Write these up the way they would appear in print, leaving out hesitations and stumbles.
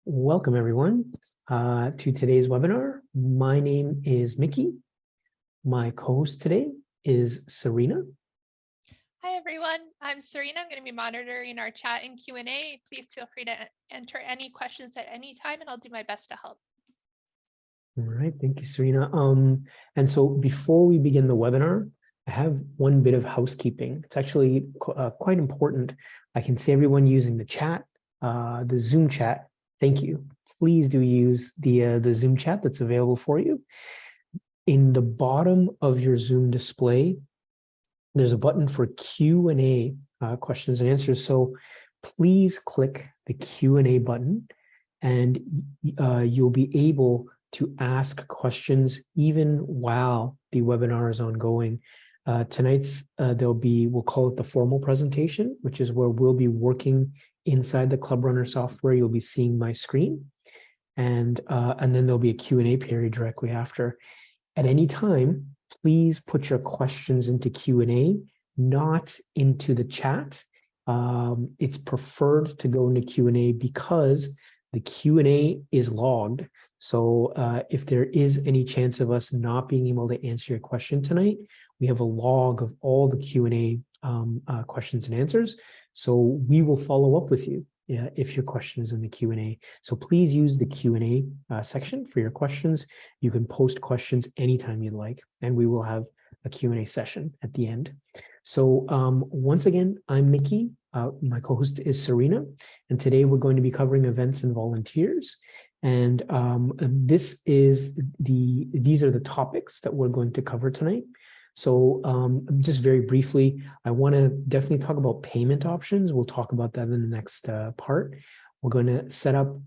Welcome everyone to today's webinar. My name is Mickey. My co-host today is Serena. Hi everyone, I'm Serena. I'm going to be monitoring our chat and Q&A. Please feel free to enter any questions at any time and I'll do my best to help. All right, thank you, Serena. And so before we begin the webinar, I have one bit of housekeeping. It's actually quite important. I can see everyone using the chat, the Zoom chat. Thank you. Please do use the Zoom chat that's available for you. In the bottom of your Zoom display, there's a button for Q&A, questions and answers. So please click the Q&A button and you'll be able to ask questions even while the webinar is ongoing. Tonight's, we'll call it the formal presentation, which is where we'll be working inside the Club Runner software. You'll be seeing my screen and then there'll be a Q&A period directly after. At any time, please put your questions into Q&A, not into the chat. It's preferred to go into Q&A because the Q&A is logged. So if there is any chance of us not being able to answer your question tonight, we have a log of all the Q&A questions and answers. So we will follow up with you if your question is in the Q&A. So please use the Q&A section for your questions. You can post questions anytime you'd like, and we will have a Q&A session at the end. So once again, I'm Mickey. My co-host is Serena, and today we're going to be covering events and volunteers. And these are the topics that we're going to cover tonight. So just very briefly, I want to definitely talk about payment options. We'll talk about that in the next part. We're going to set up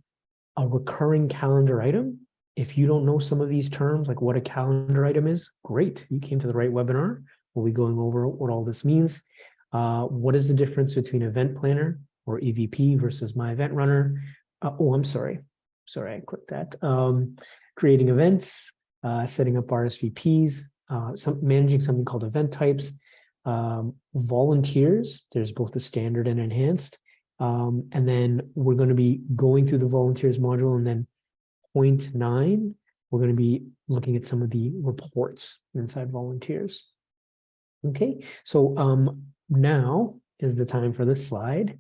a recurring calendar item. If you don't know some of these terms, like what a calendar item is, great. You came to the right webinar. We'll be going over what all this means. What is the difference between event planner or EVP versus my event runner? I'm sorry. Sorry, I clicked that. Creating events, setting up RSVPs, managing something called event types, volunteers. There's both the standard and enhanced. And then we're going to be going through the volunteers module, and then point 9, we're going to be looking at some of the reports inside volunteers. Okay, so now is the time for this slide.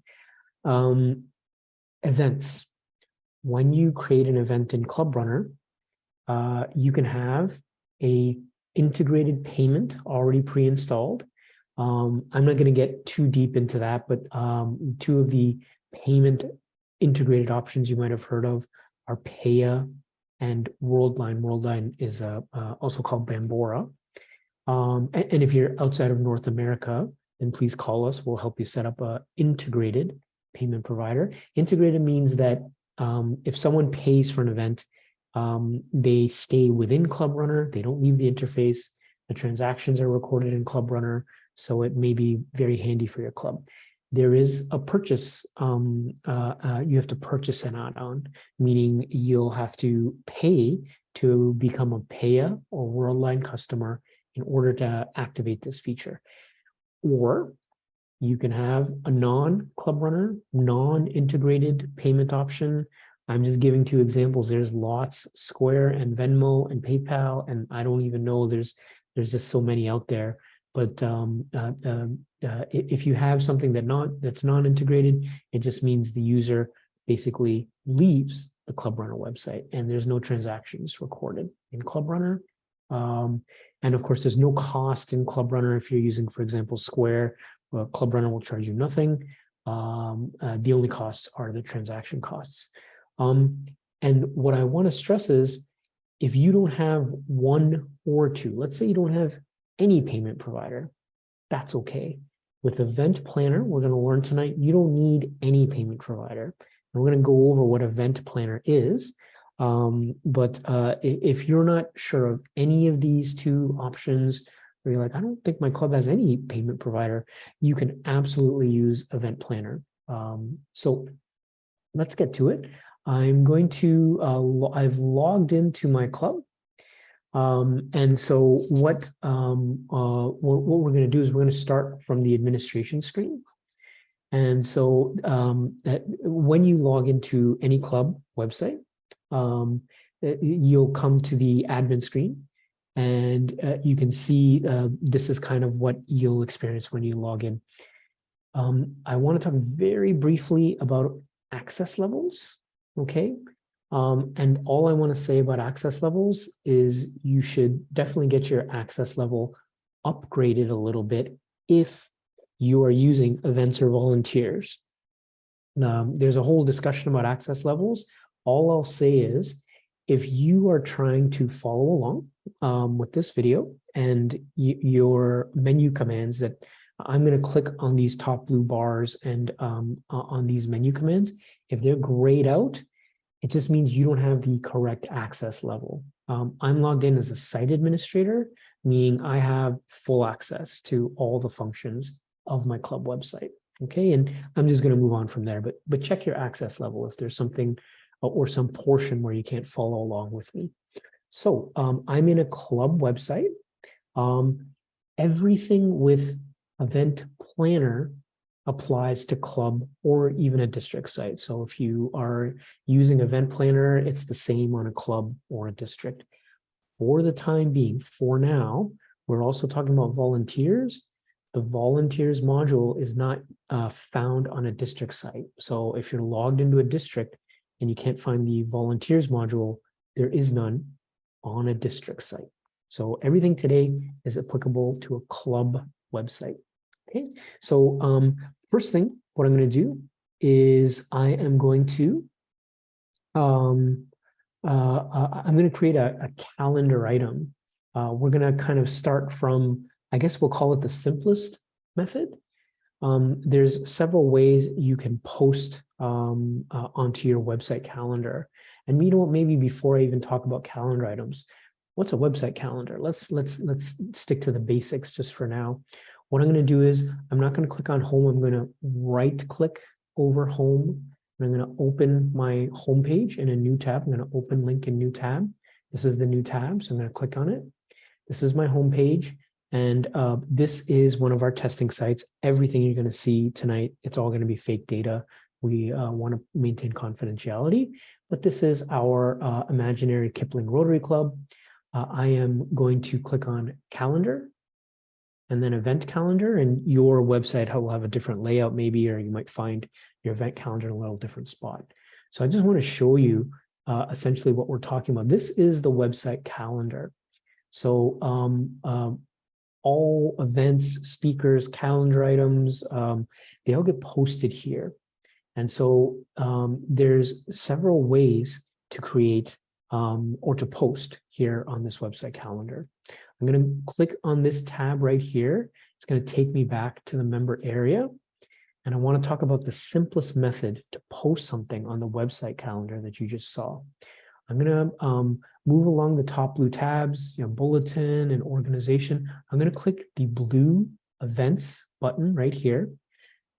Events. When you create an event in Club Runner, you can have a integrated payment already pre-installed. I'm not going to get too deep into that, but two of the payment integrated options you might have heard of are Paya and Worldline. Worldline is also called Bambora. And if you're outside of North America, then please call us. We'll help you set up an integrated payment provider. Integrated means that if someone pays for an event, they stay within Club Runner. They don't leave the interface. The transactions are recorded in Club Runner, so it may be very handy for your club. There is a purchase. You have to purchase an add-on, meaning you'll have to pay to become a Paya or Worldline customer in order to activate this feature. Or you can have a non-Club Runner, non-integrated payment option. I'm just giving 2 examples. There's lots, Square and Venmo and PayPal, and I don't even know, there's just so many out there. But if you have something that's non-integrated, it just means the user basically leaves the Club Runner website and there's no transactions recorded in Club Runner. And of course, there's no cost in Club Runner if you're using, for example, Square. Club Runner will charge you nothing. The only costs are the transaction costs. And what I want to stress is, if you don't have 1 or 2, let's say you don't have any payment provider, that's okay. With Event Planner, we're going to learn tonight, you don't need any payment provider. And we're going to go over what Event Planner is. But if you're not sure of any of these 2 options, or you're like, I don't think my club has any payment provider, you can absolutely use Event Planner. So let's get to it. I'm going to, I've logged into my club. And so what we're going to do is we're going to start from the administration screen. And so when you log into any club website, you'll come to the admin screen, and you can see this is kind of what you'll experience when you log in. I want to talk very briefly about access levels, okay? And all I want to say about access levels is you should definitely get your access level upgraded a little bit if you are using events or volunteers. There's a whole discussion about access levels. All I'll say is, if you are trying to follow along with this video and your menu commands that I'm going to click on these top blue bars and on these menu commands, if they're grayed out, it just means you don't have the correct access level. I'm logged in as a site administrator, meaning I have full access to all the functions of my club website. Okay, and I'm just going to move on from there, but check your access level if there's something or some portion where you can't follow along with me. So I'm in a club website. Everything with Event Planner applies to club or even a district site. So if you are using Event Planner, it's the same on a club or a district. For the time being, for now, we're also talking about volunteers. The volunteers module is not found on a district site. So if you're logged into a district and you can't find the volunteers module, there is none on a district site. So everything today is applicable to a club website. Okay, so first thing, what I'm going to do is I am going to create a calendar item. We're going to kind of start from, I guess we'll call it the simplest method. There's several ways you can post onto your website calendar. And you know what, maybe before I even talk about calendar items, what's a website calendar? Let's stick to the basics just for now. What I'm going to do is I'm not going to click on home. I'm going to right click over home. And I'm going to open my home page in a new tab. I'm going to open link in new tab. This is the new tab. So I'm going to click on it. This is my home page. And this is one of our testing sites. Everything you're going to see tonight, it's all going to be fake data. We want to maintain confidentiality, but this is our imaginary Kipling Rotary Club. I am going to click on calendar and then event calendar, and your website will have a different layout maybe, or you might find your event calendar in a little different spot. So I just want to show you essentially what we're talking about. This is the website calendar. So all events, speakers, calendar items, they all get posted here. And so there's several ways to create or to post here on this website calendar. I'm going to click on this tab right here. It's going to take me back to the member area. And I want to talk about the simplest method to post something on the website calendar that you just saw. I'm going to move along the top blue tabs, bulletin and organization. I'm going to click the blue events button right here.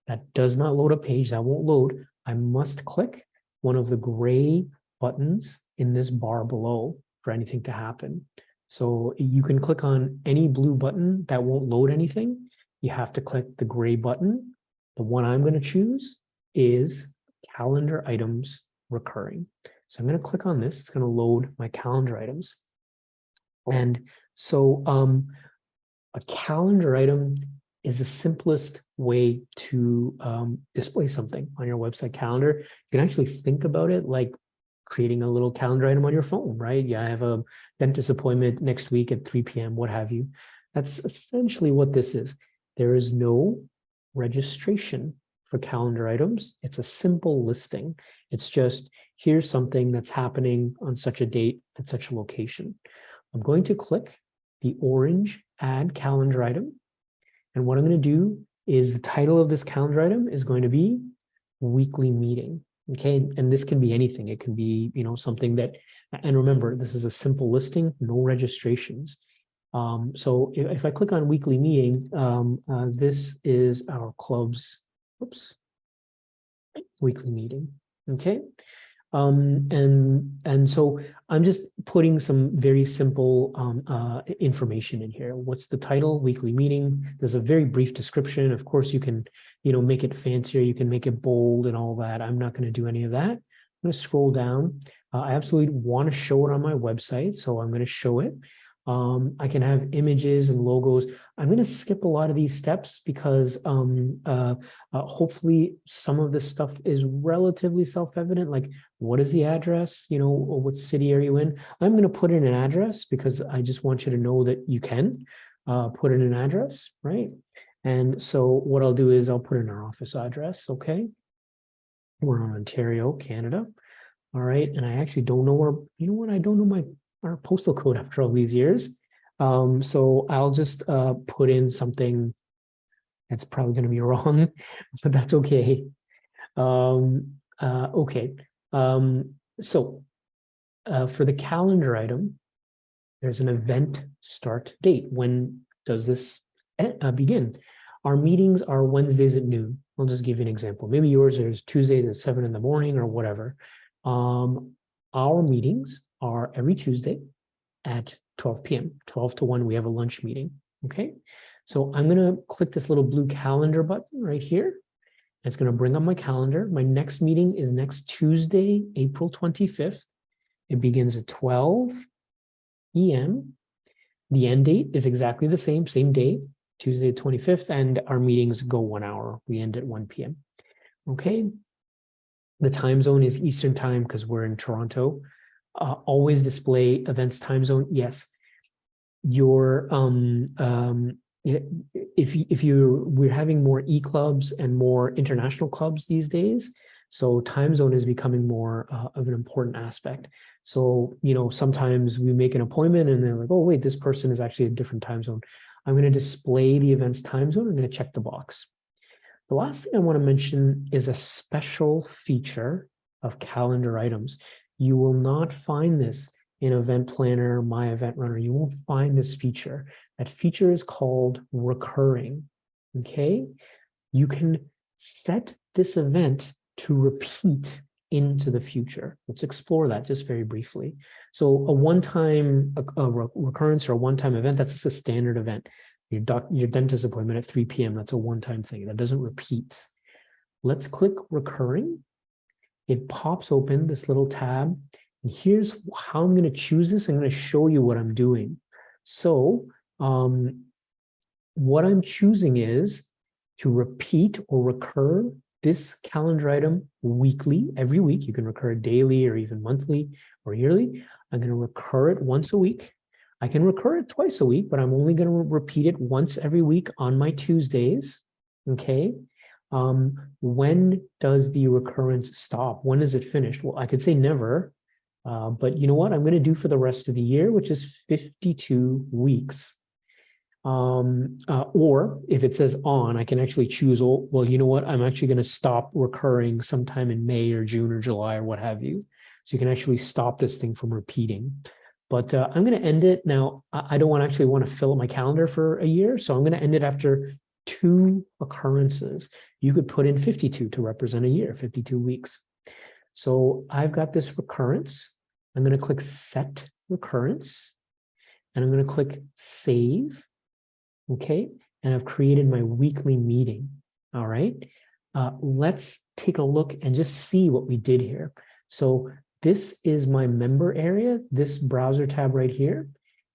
That does not load a page. That won't load. I must click one of the gray buttons in this bar below for anything to happen. So you can click on any blue button that won't load anything. You have to click the gray button. The one I'm going to choose is calendar items recurring. So I'm going to click on this. It's going to load my calendar items. And so a calendar item is the simplest way to display something on your website calendar. You can actually think about it like creating a little calendar item on your phone, right? Yeah, I have a dentist appointment next week at 3 p.m., what have you. That's essentially what this is. There is no registration for calendar items. It's a simple listing. It's just, here's something that's happening on such a date at such a location. I'm going to click the orange add calendar item. And what I'm going to do is the title of this calendar item is going to be weekly meeting. Okay, and this can be anything. It can be, something that, and remember, this is a simple listing, no registrations. So if I click on weekly meeting, this is our club's, weekly meeting. Okay. And so I'm just putting some very simple information in here. What's the title? Weekly meeting. There's a very brief description. Of course, you can, make it fancier. You can make it bold and all that. I'm not going to do any of that. I'm going to scroll down. I absolutely want to show it on my website, so I'm going to show it. I can have images and logos. I'm going to skip a lot of these steps because hopefully some of this stuff is relatively self-evident, like what is the address, or what city are you in? I'm going to put in an address because I just want you to know that you can put in an address, right? And so what I'll do is I'll put in our office address, okay? We're in Ontario, Canada. All right, and I actually don't know where, I don't know our postal code after all these years. So I'll just put in something that's probably going to be wrong, but that's okay. Okay. So for the calendar item, there's an event start date. When does this begin? Our meetings are Wednesdays at noon. I'll just give you an example. Maybe yours is Tuesdays at 7 in the morning or whatever. Our meetings are every Tuesday at 12 p.m. 12 to 1, we have a lunch meeting. Okay. So I'm going to click this little blue calendar button right here. It's going to bring up my calendar. My next meeting is next Tuesday, April 25th. It begins at 12 p.m. The end date is exactly the same day, Tuesday 25th, and our meetings go 1 hour. We end at 1 p.m. Okay. The time zone is Eastern time because we're in Toronto. Always display events time zone. Yes. Your we're having more e-clubs and more international clubs these days. So time zone is becoming more of an important aspect. So, sometimes we make an appointment and they're like, oh, wait, this person is actually a different time zone. I'm going to display the event's time zone. I'm going to check the box. The last thing I want to mention is a special feature of calendar items. You will not find this in Event Planner, My Event Runner. You won't find this feature. That feature is called recurring, okay? You can set this event to repeat into the future. Let's explore that just very briefly. So a one-time recurrence or a one-time event, that's just a standard event. Your dentist appointment at 3 p.m., that's a one-time thing. That doesn't repeat. Let's click recurring. It pops open this little tab. And here's how I'm going to choose this. I'm going to show you what I'm doing. So what I'm choosing is to repeat or recur this calendar item weekly, every week. You can recur it daily or even monthly or yearly. I'm going to recur it once a week. I can recur it twice a week, but I'm only going to repeat it once every week on my Tuesdays. Okay. When does the recurrence stop? When is it finished? Well, I could say never, but you know what I'm going to do for the rest of the year, which is 52 weeks. Or if it says on, I can actually choose, oh, well, you know what? I'm actually going to stop recurring sometime in May or June or July or what have you. So you can actually stop this thing from repeating. But I'm going to end it now. I don't want to fill up my calendar for a year. So I'm going to end it after 2 occurrences. You could put in 52 to represent a year, 52 weeks. So I've got this recurrence. I'm going to click set recurrence and I'm going to click save. Okay. And I've created my weekly meeting. All right. Let's take a look and just see what we did here. So this is my member area, this browser tab right here.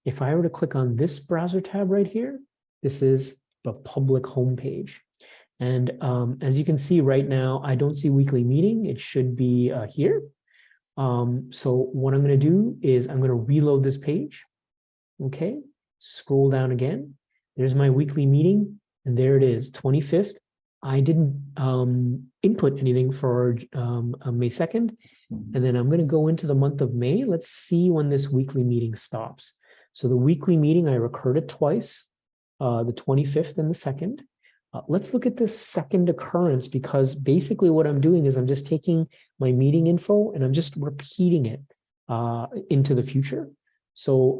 If I were to click on this browser tab right here, this is the public homepage. And as you can see right now, I don't see weekly meeting. It should be here. So what I'm going to do is I'm going to reload this page. Okay, scroll down again. There's my weekly meeting, and there it is, 25th. I didn't input anything for May 2nd. And then I'm going to go into the month of May. Let's see when this weekly meeting stops. So the weekly meeting, I recurred it twice, the 25th and the 2nd. Let's look at this second occurrence, because basically what I'm doing is I'm just taking my meeting info and I'm just repeating it into the future. So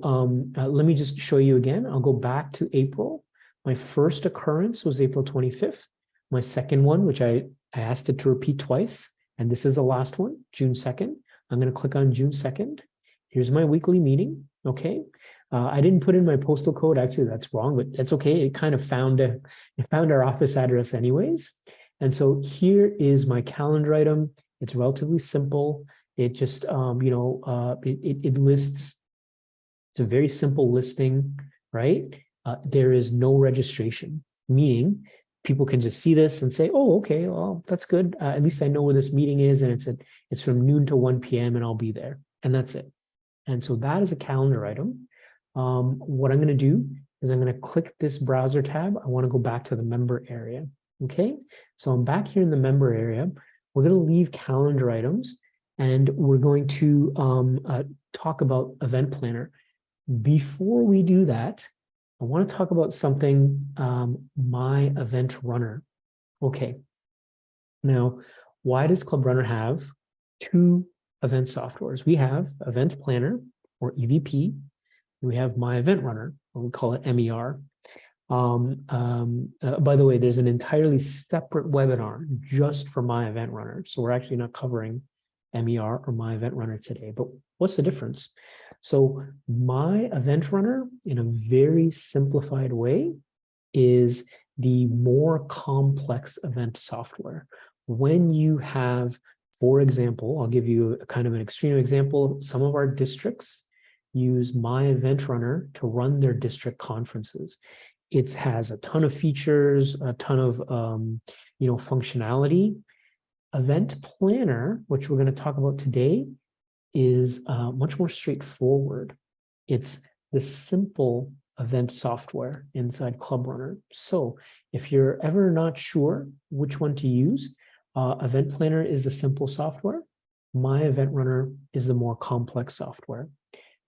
let me just show you again. I'll go back to April. My first occurrence was April 25th. My second one, which I asked it to repeat twice, and this is the last one, June 2nd. I'm going to click on June 2nd. Here's my weekly meeting. Okay. I didn't put in my postal code. Actually, that's wrong, but that's okay. It kind of found our office address anyways. And so here is my calendar item. It's relatively simple. It just, it lists, it's a very simple listing, right? There is no registration, meaning people can just see this and say, oh, okay, well, that's good. At least I know where this meeting is, and it's from noon to 1 p.m. and I'll be there. And that's it. And so that is a calendar item. What I'm going to do is I'm going to click this browser tab. I want to go back to the member area. Okay, so I'm back here in the member area. We're going to leave calendar items, and we're going to talk about Event Planner. Before we do that, I want to talk about something, My Event Runner. Okay, now, why does Club Runner have two event softwares? We have Event Planner, or EVP, and we have My Event Runner, or we call it MER. By the way, there's an entirely separate webinar just for My Event Runner. So we're actually not covering MER or My Event Runner today, but what's the difference? So My Event Runner, in a very simplified way, is the more complex event software. When you have, for example, I'll give you a kind of an extreme example. Some of our districts use My Event Runner to run their district conferences. It has a ton of features, a ton of functionality. Event Planner, which we're going to talk about today, is much more straightforward. It's the simple event software inside Club Runner. So if you're ever not sure which one to use, Event Planner is the simple software. My Event Runner is the more complex software.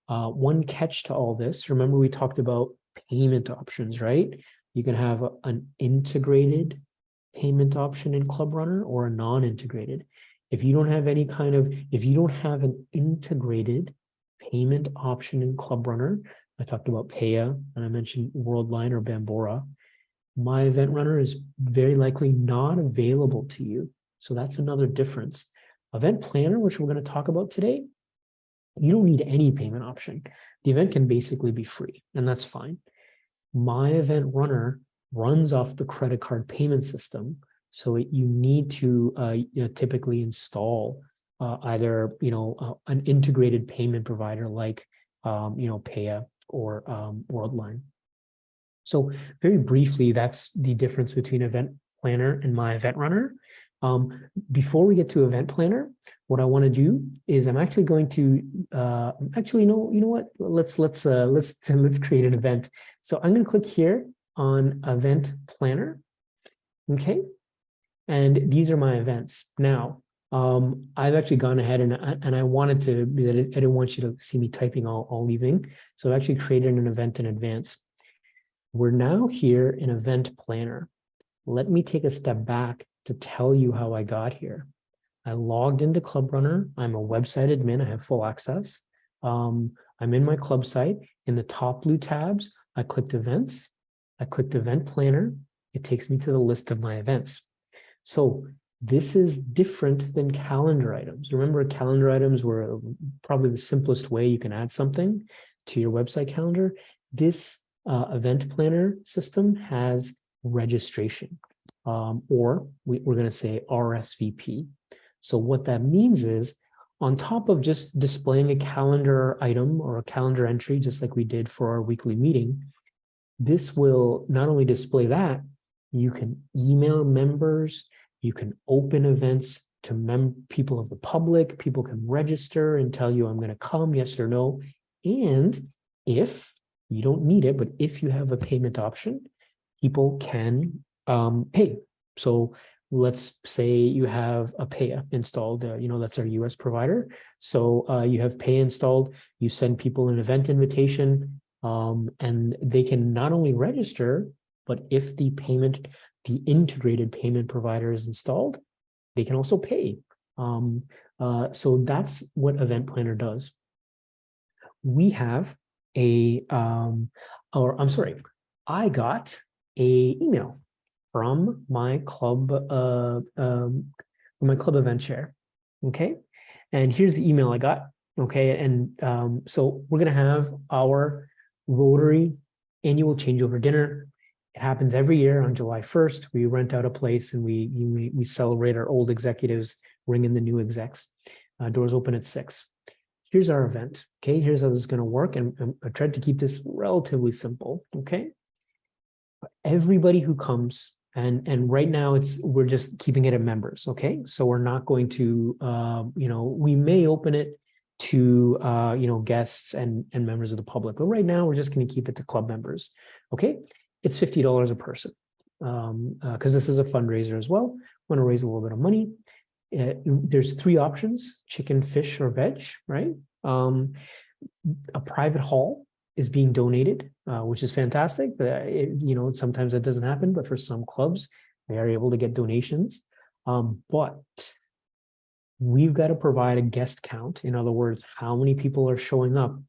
One catch to all this, remember we talked about payment options, right? You can have an integrated payment option in Club Runner or a non-integrated. If you don't have an integrated payment option in Club Runner, I talked about Paya and I mentioned Worldline or Bambora, My Event Runner is very likely not available to you. So that's another difference. Event Planner, which we're going to talk about today, you don't need any payment option. The event can basically be free, and that's fine. My Event Runner runs off the credit card payment system, so you need to typically install either an integrated payment provider like Paya or Worldline. So very briefly, that's the difference between Event Planner and My Event Runner. Before we get to Event Planner, what I want to do is I'm actually going to you know what? Let's create an event. So I'm going to click here on Event Planner. Okay, and these are my events. Now, I've actually gone ahead and I wanted to, I didn't want you to see me typing all evening. So I've actually created an event in advance. We're now here in Event Planner. Let me take a step back to tell you how I got here. I logged into Club Runner. I'm a website admin. I have full access. I'm in my club site. In the top blue tabs, I clicked Events. I clicked Event Planner. It takes me to the list of my events. So this is different than calendar items. Remember, calendar items were probably the simplest way you can add something to your website calendar. This Event Planner system has registration, or we're going to say RSVP. So what that means is, on top of just displaying a calendar item or a calendar entry, just like we did for our weekly meeting, this will not only display that, you can email members, you can open events to people of the public, people can register and tell you, I'm going to come, yes or no. And if you don't need it, but if you have a payment option, people can pay. So let's say you have a Paya installed, that's our US provider. So you have Paya installed, you send people an event invitation, and they can not only register, but if the integrated payment provider is installed, they can also pay. So that's what Event Planner does. We have I got an email from my club event chair. Okay, And here's the email I got. Okay. And so we're going to have our Rotary annual changeover dinner. It happens every year on July 1st. We rent out a place and we celebrate our old executives, bring in the new execs. Doors open at 6. Here's our event. Okay. Here's how this is going to work. And I tried to keep this relatively simple. Okay. Everybody who comes, and right now we're just keeping it at members. Okay. So we're not going to, we may open it to, guests and members of the public, but right now we're just going to keep it to club members. Okay. It's $50 a person because this is a fundraiser as well. Want to raise a little bit of money. There's 3 options: chicken, fish, or veg, right? A private hall is being donated, which is fantastic. Sometimes that doesn't happen, but for some clubs, they are able to get donations. But we've got to provide a guest count. In other words, how many people are showing up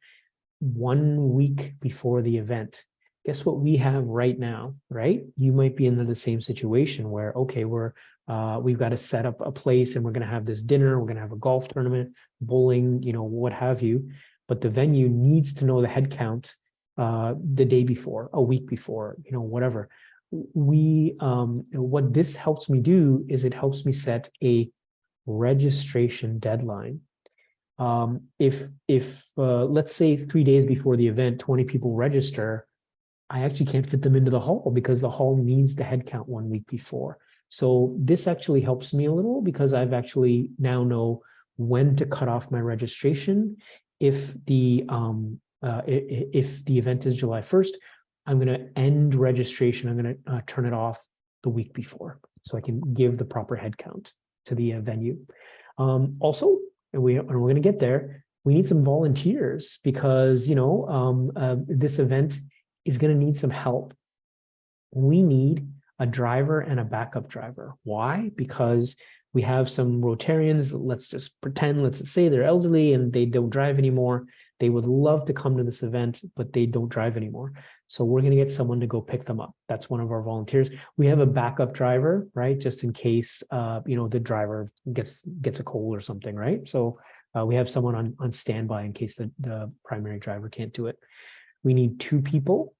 1 week before the event. Guess what we have right now, right? You might be in the same situation where, okay, we've got to set up a place and we're going to have this dinner, we're going to have a golf tournament, bowling, what have you. But the venue needs to know the head count the day before, a week before, whatever. What this helps me do is it helps me set a registration deadline. If let's say 3 days before the event, 20 people register, I actually can't fit them into the hall because the hall needs the head count 1 week before. So this actually helps me a little because I've actually now know when to cut off my registration. If the event is July 1st, I'm going to end registration. I'm going to turn it off the week before so I can give the proper head count to the venue. Also, and we're going to get there, we need some volunteers because, this event is going to need some help. We need a driver and a backup driver. Why? Because we have some Rotarians, let's say they're elderly and they don't drive anymore. They would love to come to this event, but they don't drive anymore. So we're going to get someone to go pick them up. That's one of our volunteers. We have a backup driver, right? Just in case, the driver gets a cold or something, right? So we have someone on standby in case the primary driver can't do it. We need 2 people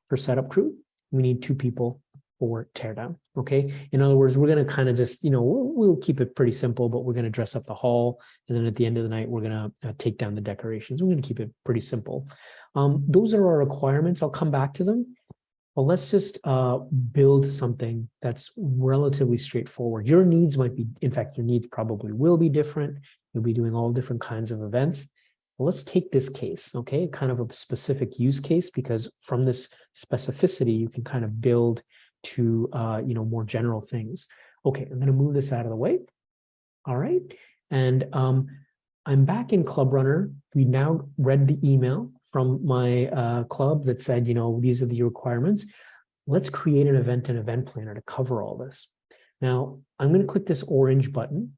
for setup crew. We need 2 people for teardown. Okay. In other words, we're going to kind of just, we'll keep it pretty simple, but we're going to dress up the hall. And then at the end of the night, we're going to take down the decorations. We're going to keep it pretty simple. Those are our requirements. I'll come back to them. Well, let's just build something that's relatively straightforward. Your needs might be, in fact, your needs probably will be different. You'll be doing all different kinds of events. Well, let's take this case, okay, kind of a specific use case, because from this specificity, you can kind of build to, more general things. Okay, I'm going to move this out of the way. All right. And I'm back in Club Runner. We now read the email from my club that said, these are the requirements. Let's create an event planner to cover all this. Now, I'm going to click this orange button,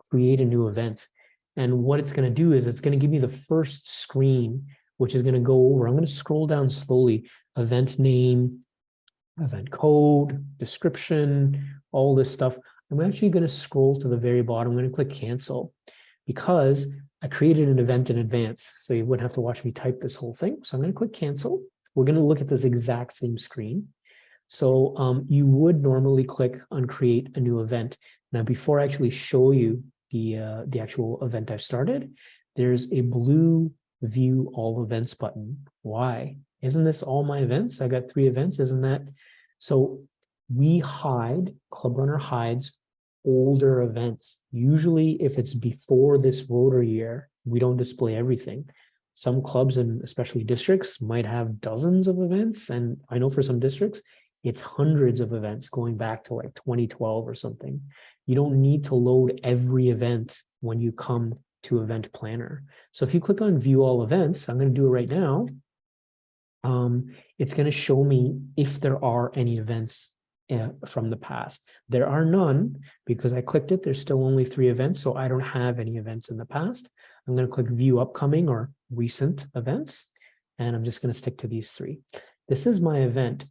create a new event. And what it's going to do is it's going to give me the first screen, which is going to go over. I'm going to scroll down slowly, event name, event code, description, all this stuff. I'm actually going to scroll to the very bottom. I'm going to click cancel because I created an event in advance. So you wouldn't have to watch me type this whole thing. So I'm going to click cancel. We're going to look at this exact same screen. So you would normally click on create a new event. Now, before I actually show you the actual event I've started, there's a blue view all events button. Why? Isn't this all my events? I got 3 events, isn't that? So Club Runner hides older events. Usually if it's before this Rotary year, we don't display everything. Some clubs and especially districts might have dozens of events. And I know for some districts, it's hundreds of events going back to like 2012 or something. You don't need to load every event when you come to Event Planner. So if you click on View All Events, I'm going to do it right now. It's going to show me if there are any events from the past. There are none because I clicked it. There's still only 3 events, so I don't have any events in the past. I'm going to click View Upcoming or Recent Events, and I'm just going to stick to these 3. This is my event.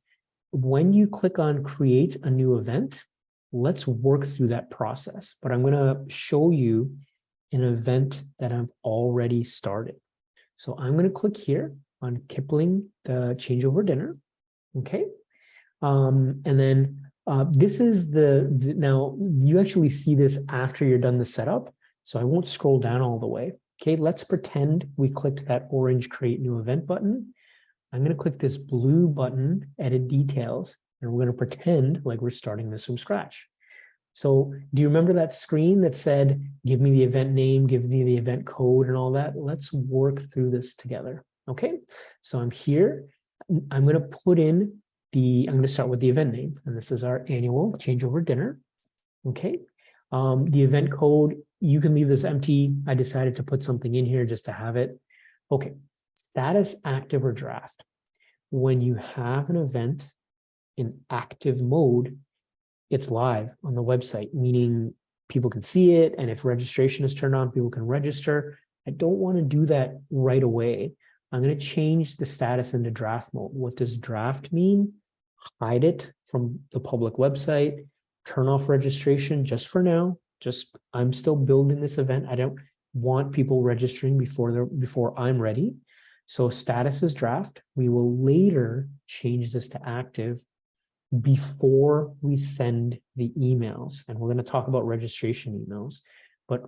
When you click on Create a New Event, let's work through that process. But I'm going to show you an event that I've already started. So I'm going to click here on Kipling, the changeover dinner. Okay. And then this is now you actually see this after you're done the setup. So I won't scroll down all the way. Okay, let's pretend we clicked that orange create new event button. I'm going to click this blue button, edit details, and we're going to pretend like we're starting this from scratch. So do you remember that screen that said, give me the event name, give me the event code and all that? Let's work through this together. Okay, so I'm here. I'm going to put in I'm going to start with the event name, and this is our annual changeover dinner. Okay, the event code, you can leave this empty. I decided to put something in here just to have it. Okay, status active or draft. When you have an event in active mode, it's live on the website, meaning people can see it. And if registration is turned on, people can register. I don't want to do that right away. I'm going to change the status into draft mode. What does draft mean? Hide it from the public website, turn off registration just for now. I'm still building this event. I don't want people registering before I'm ready. So status is draft. We will later change this to active before we send the emails. And we're going to talk about registration emails. But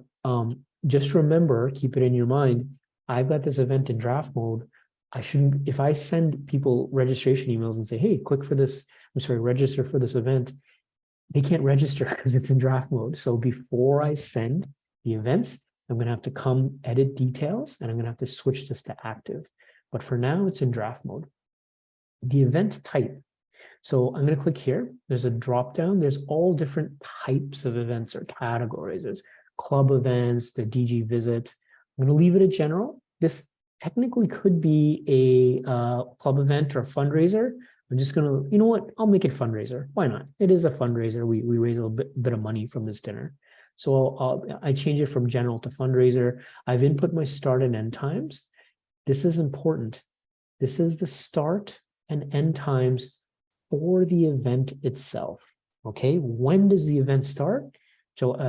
just remember, keep it in your mind, I've got this event in draft mode. If I send people registration emails and say, hey, click for this, register for this event, they can't register because it's in draft mode. So before I send the events, I'm going to have to come edit details and I'm going to have to switch this to active. But for now, it's in draft mode. The event type. So I'm going to click here. There's a drop down. There's all different types of events or categories. There's club events, the DG visit. I'm going to leave it at general. This technically could be a club event or a fundraiser. I'm just going to, you know what? I'll make it fundraiser. Why not? It is a fundraiser. We raise a little bit of money from this dinner. So I change it from general to fundraiser. I've input my start and end times. This is important. This is the start and end times for the event itself. Okay, when does the event start?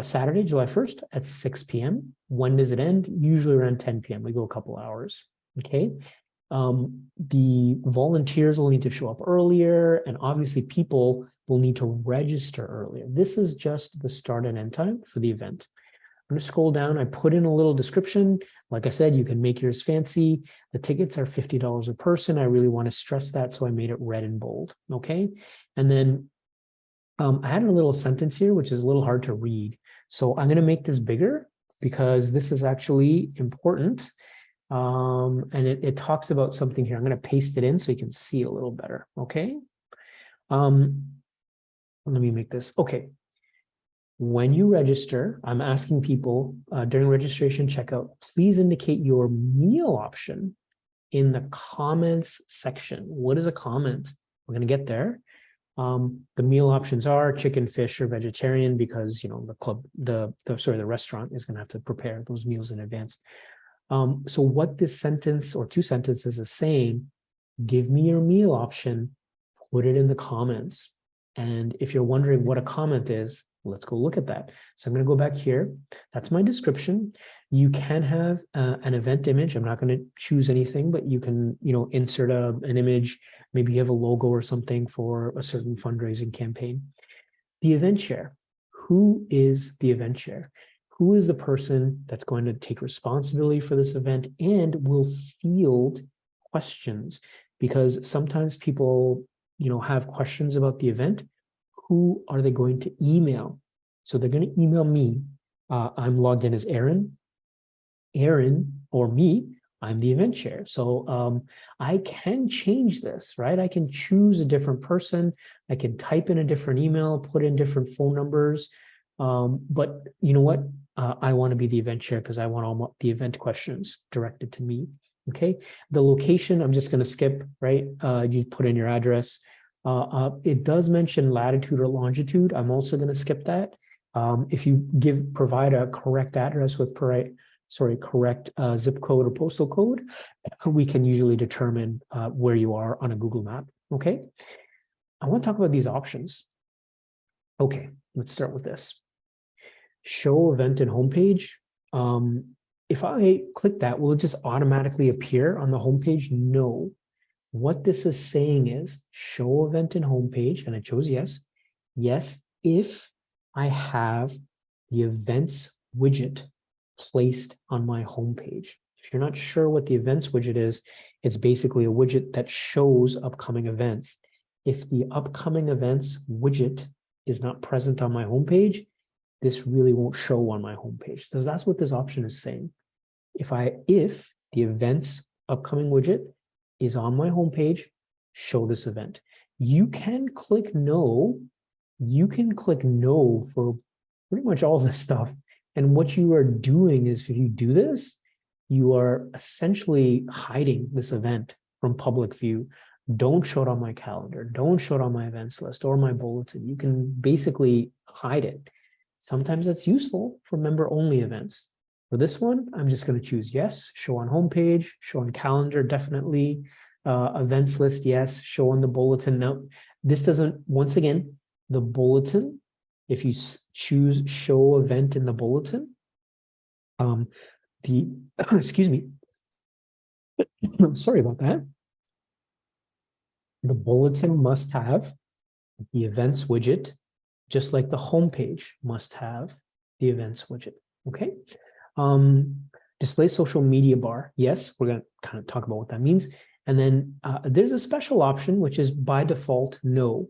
Saturday, July 1st at 6 p.m. When does it end? Usually around 10 p.m. We go a couple hours. Okay. The volunteers will need to show up earlier, and obviously people will need to register earlier. This is just the start and end time for the event. I'm going to scroll down. I put in a little description. Like I said, you can make yours fancy. The tickets are $50 a person. I really want to stress that, so I made it red and bold. Okay. And then I had a little sentence here, which is a little hard to read. So I'm going to make this bigger because this is actually important. And it talks about something here. I'm going to paste it in so you can see a little better. Okay. Let me make this. Okay. When you register, I'm asking people during registration checkout, please indicate your meal option in the comments section. What is a comment? We're going to get there. The meal options are chicken, fish, or vegetarian because, you know, the restaurant is going to have to prepare those meals in advance. So what this sentence or two sentences is saying, give me your meal option, put it in the comments. And if you're wondering what a comment is, let's go look at that. So I'm going to go back here. That's my description. You can have an event image. I'm not going to choose anything, but you can, you know, insert an image. Maybe you have a logo or something for a certain fundraising campaign. The event chair. Who is the event chair? Who is the person that's going to take responsibility for this event and will field questions? Because sometimes people, you know, have questions about the event. Who are they going to email? So they're going to email me. I'm logged in as Aaron. Aaron or me, I'm the event chair. So I can change this, right? I can choose a different person. I can type in a different email, put in different phone numbers. But you know what? I want to be the event chair because I want all the event questions directed to me. Okay. The location, I'm just going to skip, right? You put in your address. It does mention latitude or longitude. I'm also going to skip that. If you provide a correct address with correct zip code or postal code, we can usually determine where you are on a Google map. Okay. I want to talk about these options. Okay, let's start with this. Show event and homepage. If I click that, will it just automatically appear on the homepage? No. What this is saying is show event in homepage, and I chose yes. Yes, if I have the events widget placed on my homepage. If you're not sure what the events widget is, it's basically a widget that shows upcoming events. If the upcoming events widget is not present on my homepage, this really won't show on my homepage. So that's what this option is saying. If the events upcoming widget is on my homepage, show this event. You can click no. You can click no for pretty much all this stuff. And what you are doing is, if you do this, you are essentially hiding this event from public view. Don't show it on my calendar. Don't show it on my events list or my bulletin. You can basically hide it. Sometimes that's useful for member-only events. For this one, I'm just going to choose yes, show on homepage, show on calendar, definitely. Events list, yes, show on the bulletin. No, this doesn't, once again, the bulletin, if you choose show event in the bulletin, excuse me, sorry about that. The bulletin must have the events widget, just like the homepage must have the events widget, okay? Display social media bar, yes, we're gonna kind of talk about what that means. And then there's a special option, which is by default, no.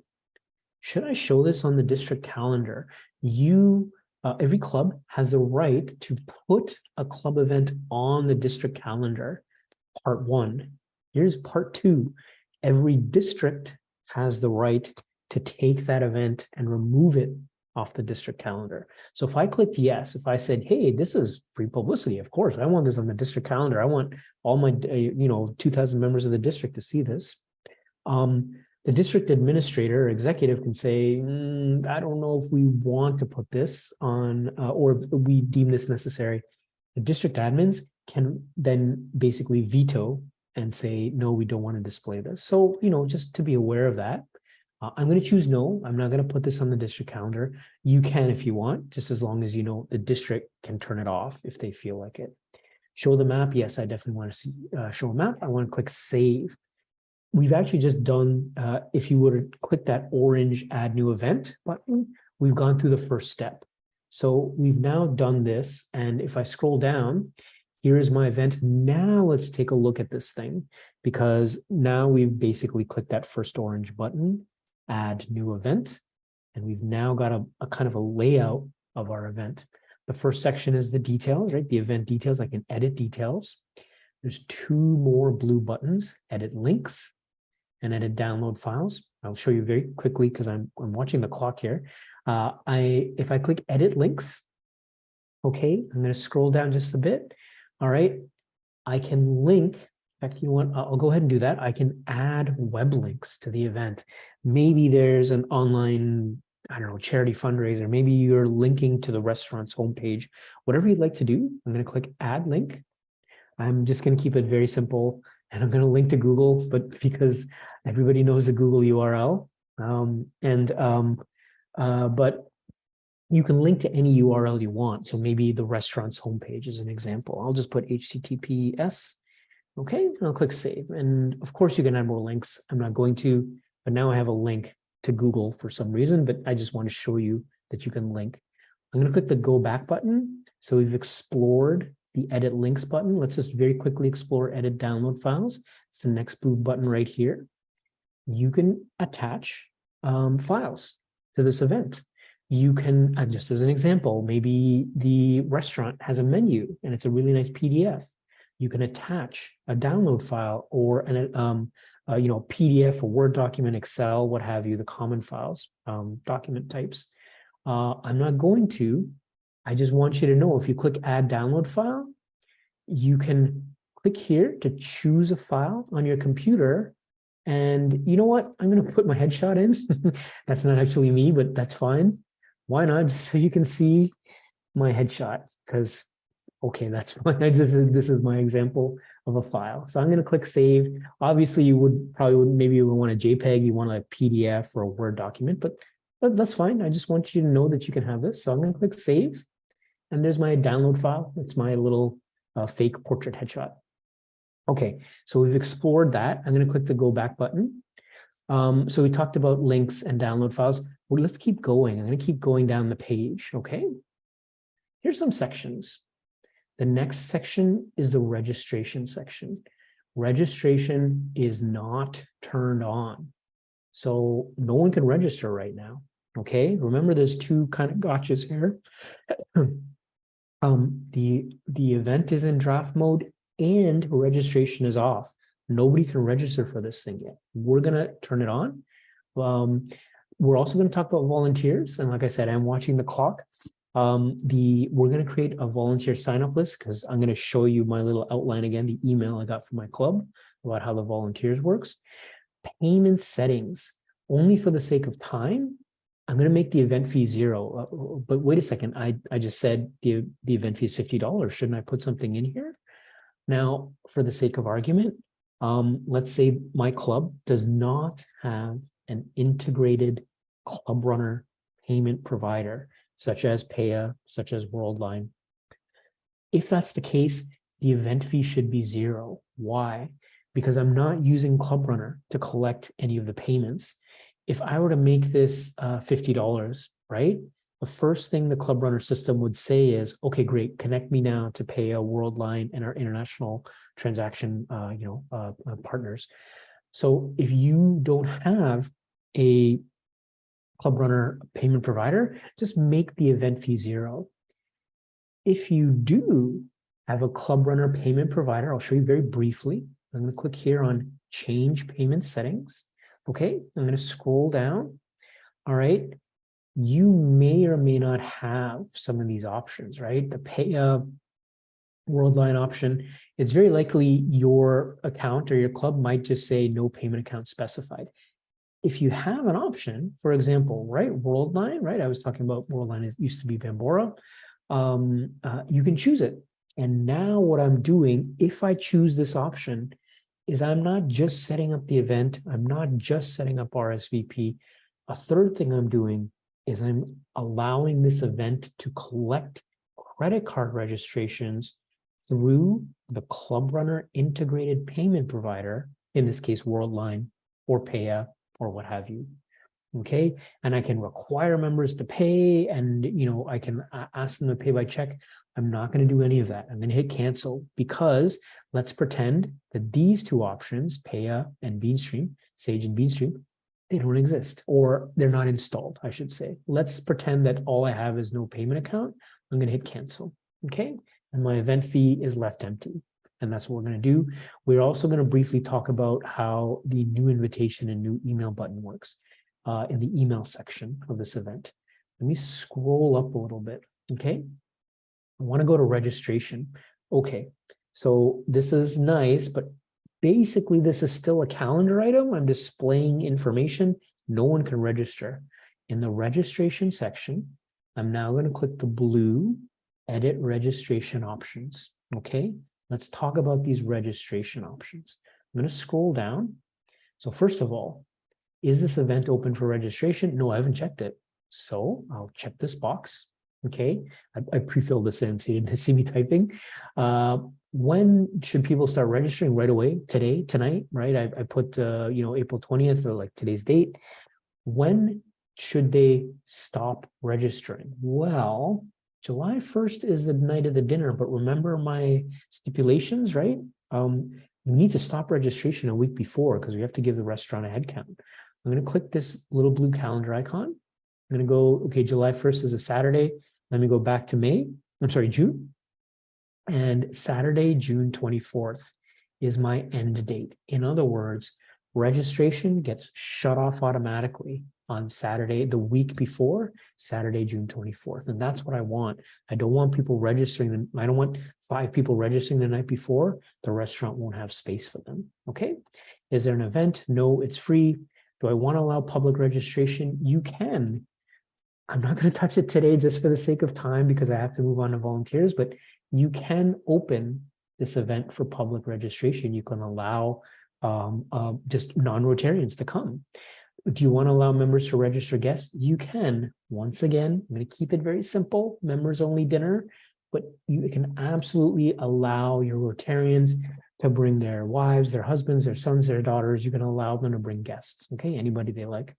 Should I show this on the district calendar? Every club has the right to put a club event on the district calendar, part 1. Here's part 2. Every district has the right to take that event and remove it off the district calendar. So if I clicked yes, if I said, hey, this is free publicity, of course, I want this on the district calendar. I want all my, 2,000 members of the district to see this. The district administrator or executive can say, I don't know if we want to put this on, or we deem this necessary. The district admins can then basically veto and say, no, we don't want to display this. So, just to be aware of that. I'm going to choose no. I'm not going to put this on the district calendar. You can if you want, just as long as the district can turn it off if they feel like it. Show the map. Yes, I definitely want to see show a map. I want to click save. We've actually just done, if you were to click that orange add new event button, we've gone through the first step. So we've now done this. And if I scroll down, here is my event. Now let's take a look at this thing, because now we've basically clicked that first orange button, add new event, and we've now got a kind of a layout of our event. The first section is the details, right? The event details. I can edit details. There's 2 more blue buttons, edit links and edit download files. I'll show you very quickly because I'm watching the clock here. If I click edit links, okay, I'm going to scroll down just a bit. All right, I can link. In fact, you know what? I'll go ahead and do that. I can add web links to the event. Maybe there's an online, I don't know, charity fundraiser. Maybe you're linking to the restaurant's homepage. Whatever you'd like to do, I'm going to click add link. I'm just going to keep it very simple, and I'm going to link to Google, but because everybody knows the Google URL. But you can link to any URL you want. So maybe the restaurant's homepage is an example. I'll just put HTTPS. Okay, and I'll click save. And of course, you can add more links. I'm not going to, but now I have a link to Google for some reason, but I just want to show you that you can link. I'm going to click the go back button. So we've explored the edit links button. Let's just very quickly explore edit download files. It's the next blue button right here. You can attach files to this event. You can, just as an example, maybe the restaurant has a menu and it's a really nice PDF. You can attach a download file or an PDF, a Word document, Excel, what have you, the common files, document types. I'm not going to. I just want you to know, if you click add download file, you can click here to choose a file on your computer. And you know what? I'm going to put my headshot in. That's not actually me, but that's fine. Why not? Just so you can see my headshot, because, okay, that's fine. This is my example of a file. So I'm going to click save. Obviously, you maybe you would want a JPEG, you want a PDF or a Word document, but that's fine. I just want you to know that you can have this. So I'm going to click save. And there's my download file. It's my little fake portrait headshot. Okay, so we've explored that. I'm going to click the go back button. So we talked about links and download files. Well, let's keep going. I'm going to keep going down the page. Okay, here's some sections. The next section is the registration section. Registration is not turned on. So no one can register right now. Okay, remember there's two kind of gotchas here. The event is in draft mode and registration is off. Nobody can register for this thing yet. We're gonna turn it on. We're also going to talk about volunteers. And like I said, I'm watching the clock. We're going to create a volunteer sign-up list because I'm going to show you my little outline again, the email I got from my club about how the volunteers works. Payment settings, only for the sake of time, I'm going to make the event fee $0. But wait a second, I just said the event fee is $50. Shouldn't I put something in here? Now, for the sake of argument, let's say my club does not have an integrated club runner payment provider, such as Paya, such as Worldline. If that's the case, the event fee should be $0. Why? Because I'm not using Club Runner to collect any of the payments. If I were to make this $50, right? The first thing the Club Runner system would say is, okay, great, connect me now to Paya, Worldline, and our international transaction partners. So if you don't have a Club Runner payment provider, just make the event fee $0. If you do have a Club Runner payment provider, I'll show you very briefly. I'm going to click here on change payment settings. Okay, I'm going to scroll down. All right, you may or may not have some of these options, right? The Paya Worldline option, it's very likely your account or your club might just say no payment account specified. If you have an option, for example, right, Worldline, right? I was talking about Worldline, it used to be Bambora. You can choose it. And now what I'm doing, if I choose this option, is I'm not just setting up the event. I'm not just setting up RSVP. A third thing I'm doing is I'm allowing this event to collect credit card registrations through the Club Runner integrated payment provider, in this case, Worldline or Paya or what have you. Okay, and I can require members to pay, and I can ask them to pay by check. I'm not going to do any of that. I'm going to hit cancel because let's pretend that these two options, Paya and Beanstream, Sage and Beanstream, they don't exist, or they're not installed, I should say. Let's pretend that all I have is no payment account. I'm going to hit cancel. Okay, and my event fee is left empty. And that's what we're going to do. We're also going to briefly talk about how the new invitation and new email button works in the email section of this event. Let me scroll up a little bit. Okay, I want to go to registration. Okay, so this is nice, but basically this is still a calendar item. I'm displaying information. No one can register. In the registration section, I'm now going to click the blue edit registration options. Okay, let's talk about these registration options. I'm going to scroll down. So first of all, is this event open for registration? No, I haven't checked it. So I'll check this box. Okay, I pre-filled this in so you didn't see me typing. When should people start registering? Right away? Today, tonight, right? I put April 20th, or like today's date. When should they stop registering? Well, July 1st is the night of the dinner, but remember my stipulations, right? We need to stop registration a week before because we have to give the restaurant a head count. I'm going to click this little blue calendar icon. I'm going to go, okay, July 1st is a Saturday. Let me go back to June. And Saturday, June 24th is my end date. In other words, registration gets shut off automatically on Saturday, the week before, Saturday, June 24th. And that's what I want. I don't want people registering. I don't want 5 people registering the night before. The restaurant won't have space for them. Okay. Is there an event? No, it's free. Do I want to allow public registration? You can. I'm not going to touch it today just for the sake of time because I have to move on to volunteers, but you can open this event for public registration. You can allow just non-Rotarians to come. Do you want to allow members to register guests? You can. Once again, I'm going to keep it very simple. Members only dinner. but you can absolutely allow your Rotarians to bring their wives, their husbands, their sons, their daughters. You can allow them to bring guests, okay? Anybody they like.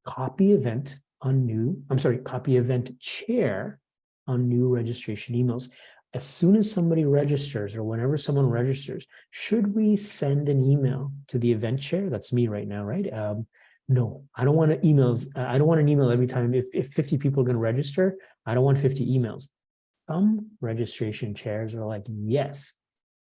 Copy event chair on new registration emails. As soon as somebody registers or whenever someone registers, should we send an email to the event chair? That's me right now, right? No, I don't want emails. I don't want an email every time. If 50 people are going to register, I don't want 50 emails. Some registration chairs are like, yes,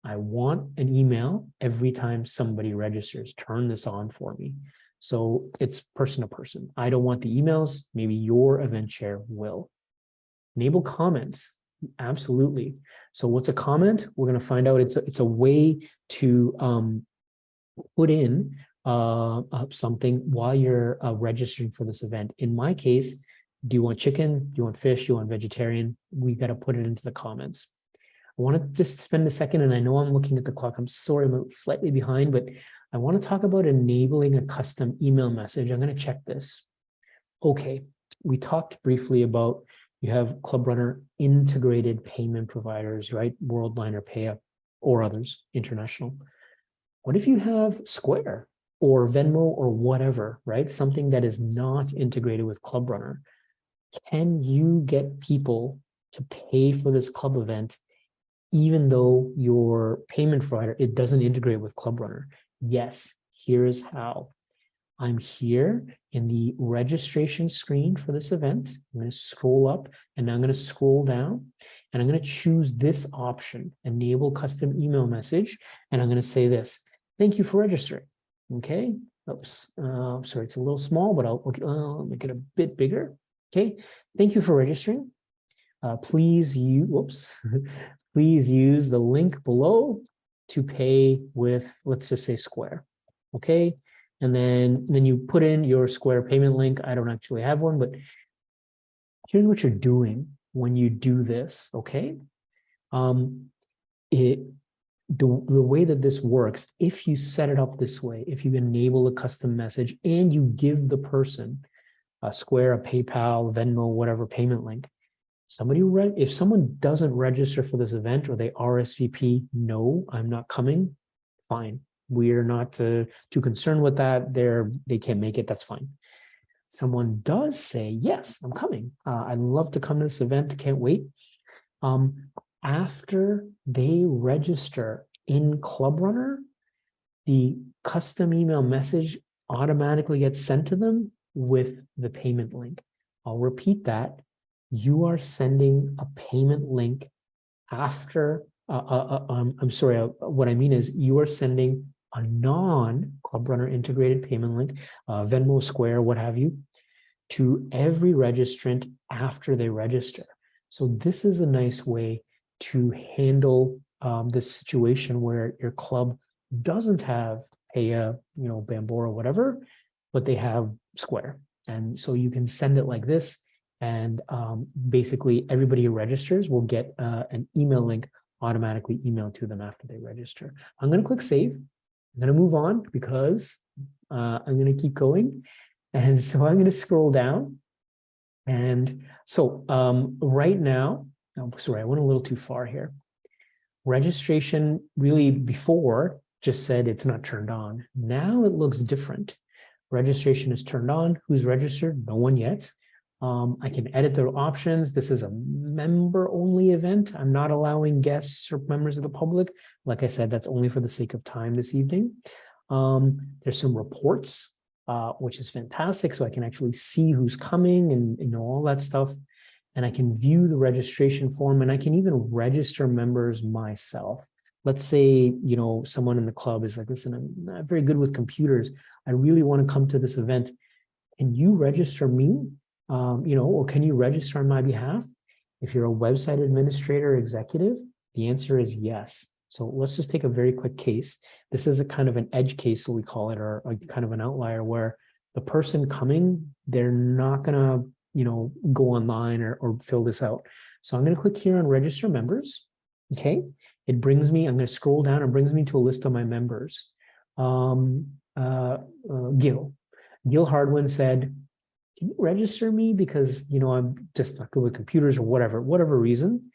I want an email every time somebody registers. Turn this on for me. So it's person to person. I don't want the emails. Maybe your event chair will. Enable comments. Absolutely. So what's a comment? We're going to find out. It's a way to put in something while you're registering for this event. In my case, do you want chicken? Do you want fish? Do you want vegetarian? We got to put it into the comments. I want to just spend a second, and I know I'm looking at the clock. I'm sorry, I'm slightly behind, but I want to talk about enabling a custom email message. I'm going to check this. Okay, we talked briefly about you have Club Runner integrated payment providers, right? Worldline or Paya or others, international. What if you have Square or Venmo or whatever, right? Something that is not integrated with Club Runner. Can you get people to pay for this club event even though your payment provider, it doesn't integrate with Club Runner? Yes, here's how. I'm here in the registration screen for this event. I'm going to scroll up and I'm going to scroll down and I'm going to choose this option, enable custom email message. And I'm going to say this, thank you for registering. Okay. Oops. Sorry, it's a little small, but I'll make it a bit bigger. Okay. Thank you for registering. Please use the link below to pay with, let's just say Square. Okay. And then you put in your Square payment link. I don't actually have one, but here's what you're doing when you do this, okay? The way that this works, if you set it up this way, if you enable a custom message and you give the person a Square, a PayPal, Venmo, whatever payment link, if someone doesn't register for this event or they RSVP, no, I'm not coming, fine. We're not too concerned with that. They can't make it. That's fine. Someone does say, yes, I'm coming. I'd love to come to this event. Can't wait. After they register in Club Runner, the custom email message automatically gets sent to them with the payment link. I'll repeat that. You are sending a payment link after, I'm sorry, what I mean is you are sending a non-Club Runner integrated payment link, Venmo, Square, what have you, to every registrant after they register. So this is a nice way to handle this situation where your club doesn't have Paya, Bambora, whatever, but they have Square. And so you can send it like this. And basically everybody who registers will get an email link automatically emailed to them after they register. I'm going to click save. I'm going to move on because I'm going to keep going. And so I'm going to scroll down. And so right now, sorry, I went a little too far here. Registration really before just said it's not turned on. Now it looks different. Registration is turned on. Who's registered? No one yet. I can edit their options. This is a member-only event. I'm not allowing guests or members of the public. Like I said, that's only for the sake of time this evening. There's some reports, which is fantastic. So I can actually see who's coming and all that stuff. And I can view the registration form and I can even register members myself. Let's say, someone in the club is like, listen, I'm not very good with computers. I really want to come to this event. Can you register me? Or can you register on my behalf? If you're a website administrator or executive, the answer is yes. So let's just take a very quick case. This is a kind of an edge case, so we call it, or kind of an outlier where the person coming, they're not gonna, go online or fill this out. So I'm gonna click here on register members. Okay, it brings me, I'm gonna scroll down and brings me to a list of my members. Gil Hardwin said, can you register me? Because, I'm just not good with computers or whatever reason.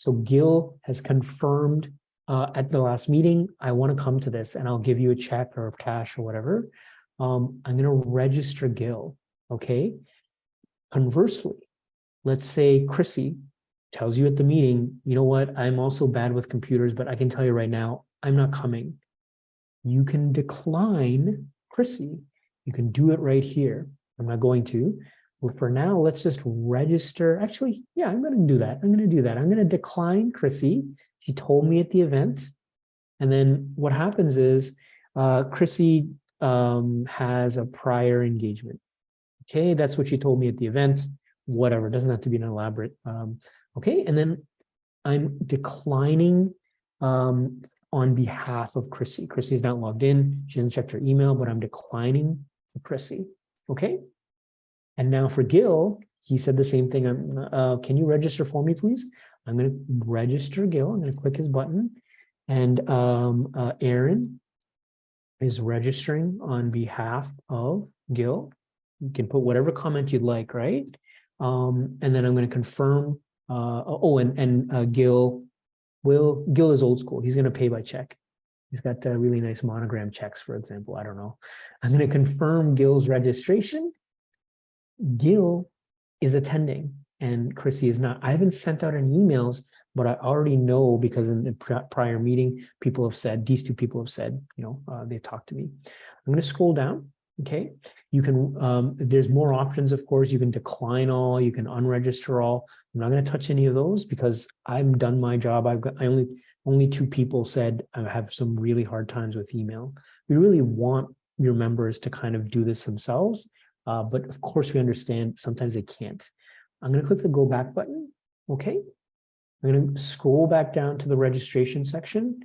So Gil has confirmed at the last meeting, I want to come to this and I'll give you a check or cash or whatever. I'm going to register Gil. Okay. Conversely, let's say Chrissy tells you at the meeting, you know what, I'm also bad with computers, but I can tell you right now, I'm not coming. You can decline Chrissy. You can do it right here. I'm not going to. Well, for now, let's just register. Actually, yeah, I'm going to do that. I'm going to do that. I'm going to decline Chrissy. She told me at the event. And then what happens is Chrissy has a prior engagement. Okay, that's what she told me at the event. Whatever, it doesn't have to be an elaborate. Okay, and then I'm declining on behalf of Chrissy. Chrissy's not logged in. She hasn't checked her email, but I'm declining for Chrissy. Okay. And now for Gil, he said the same thing. Can you register for me, please? I'm going to register Gil. I'm going to click his button. And Aaron is registering on behalf of Gil. You can put whatever comment you'd like, right? And then I'm going to confirm. Gil is old school. He's going to pay by check. He's got really nice monogram checks, for example. I don't know. I'm going to confirm Gil's registration. Gil is attending and Chrissy is not. I haven't sent out any emails, but I already know because in the prior meeting, people have said, these two people have said, they talked to me. I'm going to scroll down. Okay. You can, there's more options, of course. You can decline all, you can unregister all. I'm not going to touch any of those because I've done my job. Only two people said I have some really hard times with email. We really want your members to kind of do this themselves. But of course we understand sometimes they can't. I'm going to click the go back button. Okay. I'm going to scroll back down to the registration section.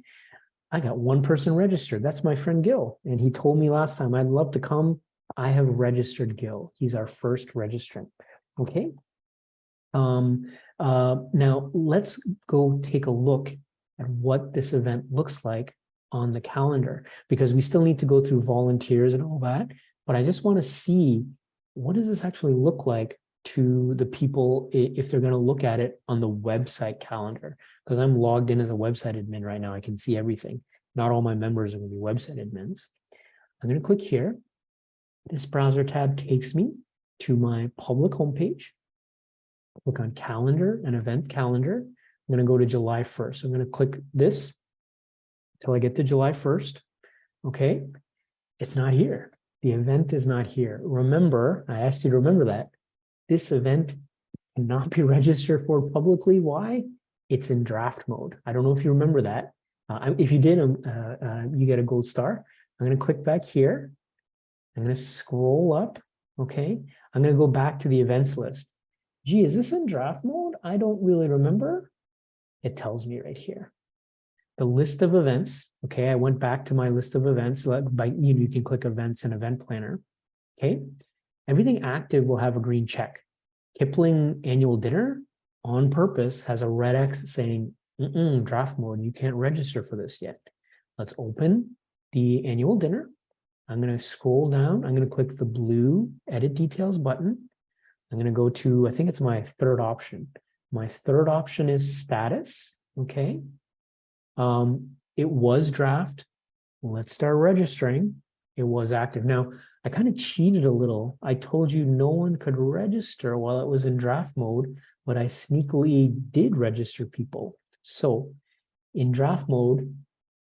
I got one person registered. That's my friend Gil. And he told me last time, I'd love to come. I have registered Gil. He's our first registrant. Okay. Now let's go take a look at what this event looks like on the calendar, because we still need to go through volunteers and all that. But I just want to see, what does this actually look like to the people if they're going to look at it on the website calendar? Because I'm logged in as a website admin right now. I can see everything. Not all my members are going to be website admins. I'm going to click here. This browser tab takes me to my public homepage. Click on calendar and event calendar. I'm going to go to July 1st. I'm going to click this until I get to July 1st. Okay. It's not here. The event is not here. Remember, I asked you to remember that this event cannot be registered for publicly. Why? It's in draft mode. I don't know if you remember that. If you did, you get a gold star. I'm going to click back here. I'm going to scroll up. Okay. I'm going to go back to the events list. Gee, is this in draft mode? I don't really remember. It tells me right here. The list of events. Okay. I went back to my list of events. You can click events and event planner. Okay. Everything active will have a green check. Kipling annual dinner on purpose has a red X saying, draft mode, you can't register for this yet. Let's open the annual dinner. I'm going to scroll down. I'm going to click the blue edit details button. I'm going to go to, I think it's my third option. My third option is status. Okay. It was draft. Let's start registering. It was active. Now, I kind of cheated a little. I told you no one could register while it was in draft mode, but I sneakily did register people. So in draft mode,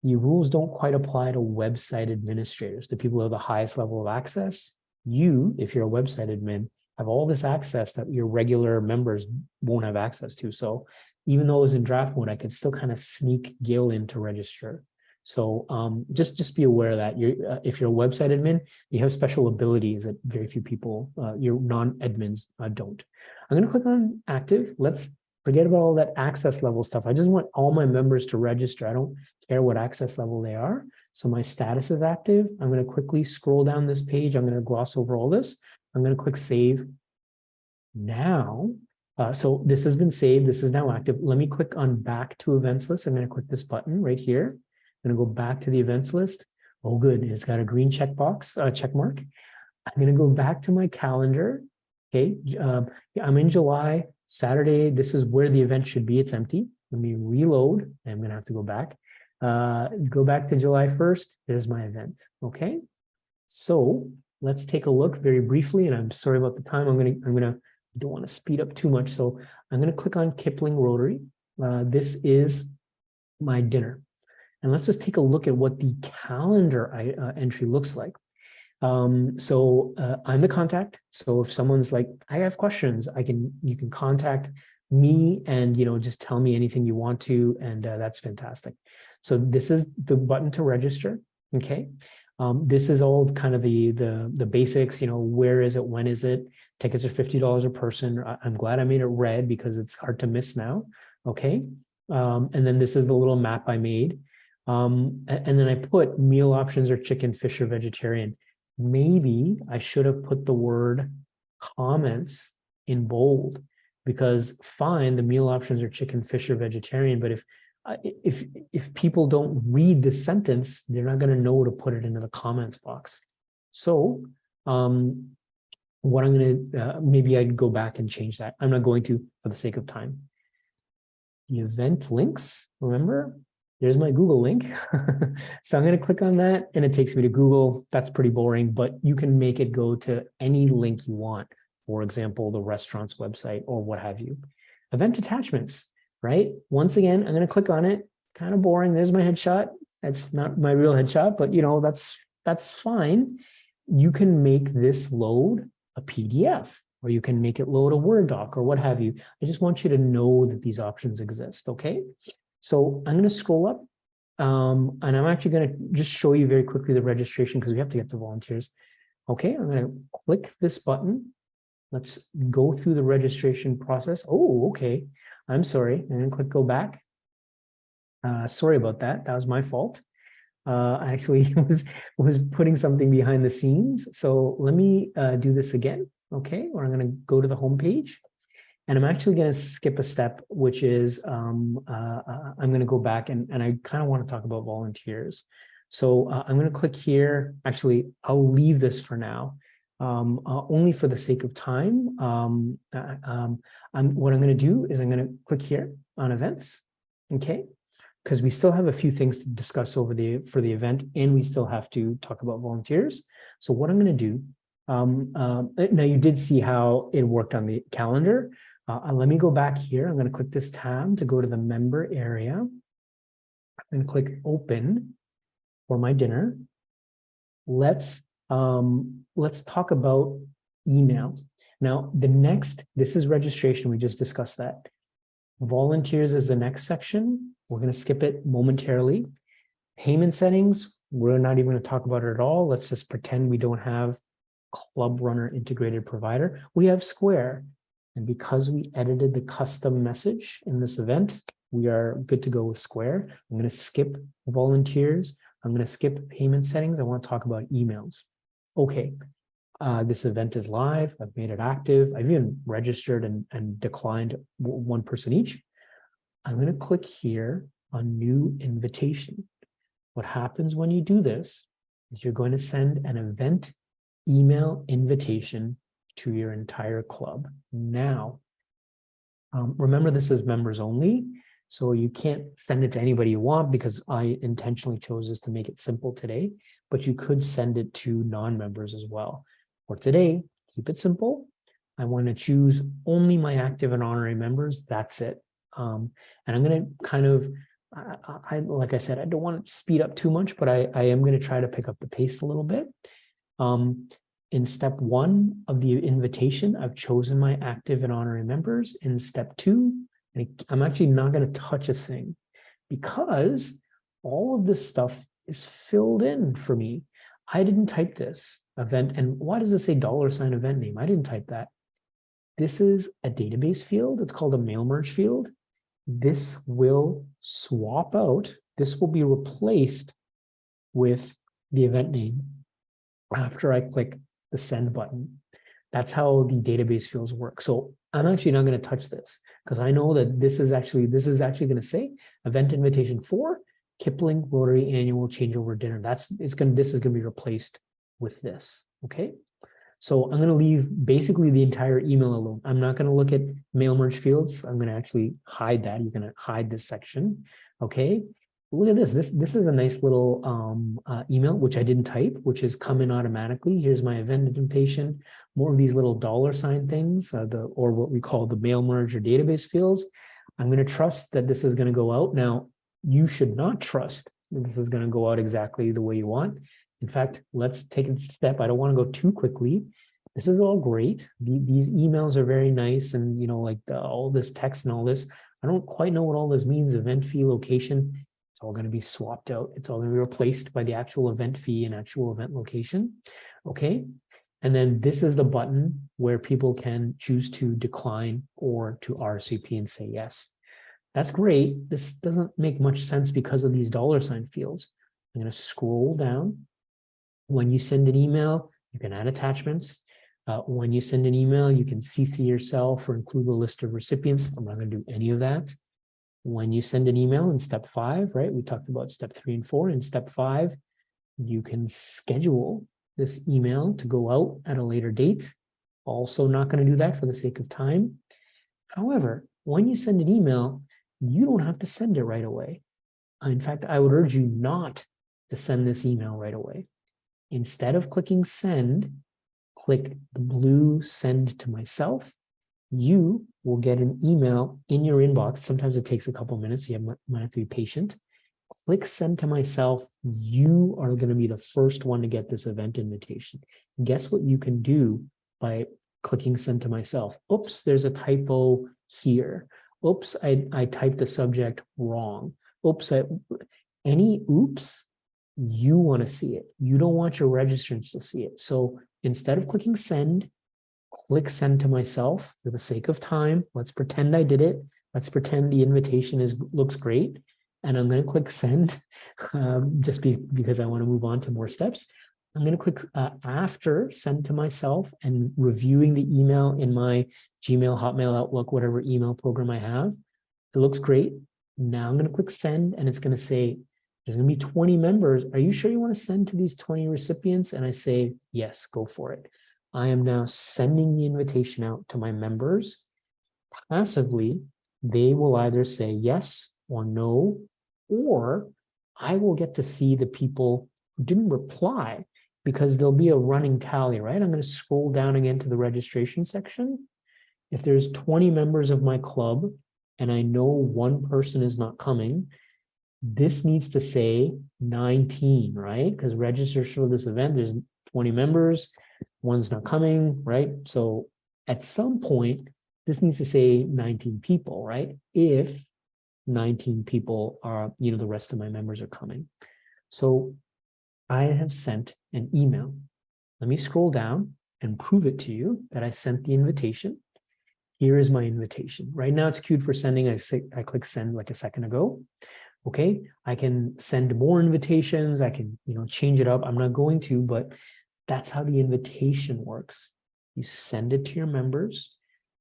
the rules don't quite apply to website administrators, the people who have the highest level of access. You, if you're a website admin, have all this access that your regular members won't have access to. So even though it was in draft mode, I could still kind of sneak Gil in to register. So just be aware that if you're a website admin, you have special abilities that very few people, your non-admins don't. I'm going to click on active. Let's forget about all that access level stuff. I just want all my members to register. I don't care what access level they are. So my status is active. I'm going to quickly scroll down this page. I'm going to gloss over all this. I'm going to click save. Now, so this has been saved. This is now active. Let me click on back to events list. I'm going to click this button right here. I'm going to go back to the events list. Oh, good. It's got a green check mark. I'm going to go back to my calendar. Okay. I'm in July, Saturday. This is where the event should be. It's empty. Let me reload. I'm going to have to go back. Go back to July 1st. There's my event. Okay. So let's take a look very briefly. And I'm sorry about the time. I don't want to speed up too much. So I'm going to click on Kipling Rotary. This is my dinner. And let's just take a look at what the calendar entry looks like. I'm the contact. So if someone's like, I have questions, you can contact me and, just tell me anything you want to. And that's fantastic. So this is the button to register. Okay. This is all kind of the basics, where is it? When is it? Tickets are $50 a person. I'm glad I made it red because it's hard to miss now. Okay. And then this is the little map I made. And then I put meal options or chicken, fish, or vegetarian. Maybe I should have put the word comments in bold, because fine, the meal options are chicken, fish, or vegetarian. But if people don't read the sentence, they're not going to know to put it into the comments box. So what I'm going to, maybe I'd go back and change that. I'm not going to for the sake of time. The event links, remember? There's my Google link. So I'm going to click on that and it takes me to Google. That's pretty boring, but you can make it go to any link you want. For example, the restaurant's website or what have you. Event attachments, right? Once again, I'm going to click on it. Kind of boring. There's my headshot. That's not my real headshot, but that's fine. You can make this load a PDF, or you can make it load a Word doc or what have you. I just want you to know that these options exist, okay? So I'm going to scroll up and I'm actually going to just show you very quickly the registration because we have to get to volunteers. Okay, I'm going to click this button. Let's go through the registration process. Oh, okay. I'm sorry. I'm going to click go back. Sorry about that. That was my fault. I actually was putting something behind the scenes. So let me do this again. Okay, or I'm going to go to the home page. And I'm actually going to skip a step, which is I'm going to go back and I kind of want to talk about volunteers. So I'm going to click here. Actually, I'll leave this for now, only for the sake of time. What I'm going to do is I'm going to click here on events. Okay, because we still have a few things to discuss for the event, and we still have to talk about volunteers. So what I'm going to do, now you did see how it worked on the calendar. Let me go back here. I'm going to click this tab to go to the member area. I'm going to click open for my dinner. Let's talk about email. Now, this is registration. We just discussed that. Volunteers is the next section. We're going to skip it momentarily. Payment settings, we're not even going to talk about it at all. Let's just pretend we don't have Club Runner integrated provider. We have Square. And because we edited the custom message in this event, we are good to go with Square. I'm going to skip volunteers. I'm going to skip payment settings. I want to talk about emails. Okay, this event is live. I've made it active. I've even registered and declined one person each. I'm going to click here on new invitation. What happens when you do this is you're going to send an event email invitation to your entire club. Now, remember this is members only, so you can't send it to anybody you want because I intentionally chose this to make it simple today, but you could send it to non-members as well. For today, keep it simple. I want to choose only my active and honorary members. That's it. And I'm going to kind of, like I said, I don't want to speed up too much, but I am going to try to pick up the pace a little bit. In step 1 of the invitation, I've chosen my active and honorary members. In step 2, I'm actually not going to touch a thing because all of this stuff is filled in for me. I didn't type this event. And why does it say $ event name? I didn't type that. This is a database field. It's called a mail merge field. This will swap out. This will be replaced with the event name after I click the send button. That's how the database fields work. So I'm actually not going to touch this because I know that this is actually going to say event invitation for Kipling Rotary annual changeover dinner. This is going to be replaced with this. Okay. So I'm going to leave basically the entire email alone. I'm not going to look at mail merge fields. I'm going to actually hide that. You're going to hide this section. Okay. Look at this. This is a nice little email, which I didn't type, which is come in automatically. Here's my event invitation. More of these little $ things, or what we call the mail merge or database fields. I'm going to trust that this is going to go out. Now, you should not trust that this is going to go out exactly the way you want. In fact, let's take a step. I don't want to go too quickly. This is all great. These emails are very nice, and like all this text and all this. I don't quite know what all this means. Event fee, location. It's all going to be swapped out. It's all going to be replaced by the actual event fee and actual event location. Okay. And then this is the button where people can choose to decline or to RSVP and say yes. That's great. This doesn't make much sense because of these $ fields. I'm going to scroll down. When you send an email, you can add attachments. When you send an email, you can CC yourself or include a list of recipients. I'm not going to do any of that. When you send an email in step 5, right? We talked about step 3 and 4. In step 5, you can schedule this email to go out at a later date. Also not going to do that for the sake of time. However, when you send an email, you don't have to send it right away. In fact, I would urge you not to send this email right away. Instead of clicking send, click the blue send to myself. You will get an email in your inbox. Sometimes it takes a couple of minutes. You might have to be patient. Click send to myself. You are going to be the first one to get this event invitation. Guess what you can do by clicking send to myself? Oops, there's a typo here. Oops, I typed the subject wrong. Oops, any oops, you want to see it. You don't want your registrants to see it. So instead of clicking send, click send to myself for the sake of time. Let's pretend I did it. Let's pretend the invitation looks great. And I'm going to click send because I want to move on to more steps. I'm going to click after send to myself and reviewing the email in my Gmail, Hotmail, Outlook, whatever email program I have. It looks great. Now I'm going to click send, and it's going to say, there's going to be 20 members. Are you sure you want to send to these 20 recipients? And I say, yes, go for it. I am now sending the invitation out to my members. Passively, they will either say yes or no, or I will get to see the people who didn't reply because there'll be a running tally, right? I'm going to scroll down again to the registration section. If there's 20 members of my club and I know one person is not coming, this needs to say 19, right? Because registers for this event, there's 20 members, one's not coming, right? So at some point, this needs to say 19 people, right? If 19 people are, the rest of my members are coming. So I have sent an email. Let me scroll down and prove it to you that I sent the invitation. Here is my invitation. Right now it's queued for sending. I click send like a second ago. Okay, I can send more invitations. I can, change it up. I'm not going to, but that's how the invitation works. You send it to your members.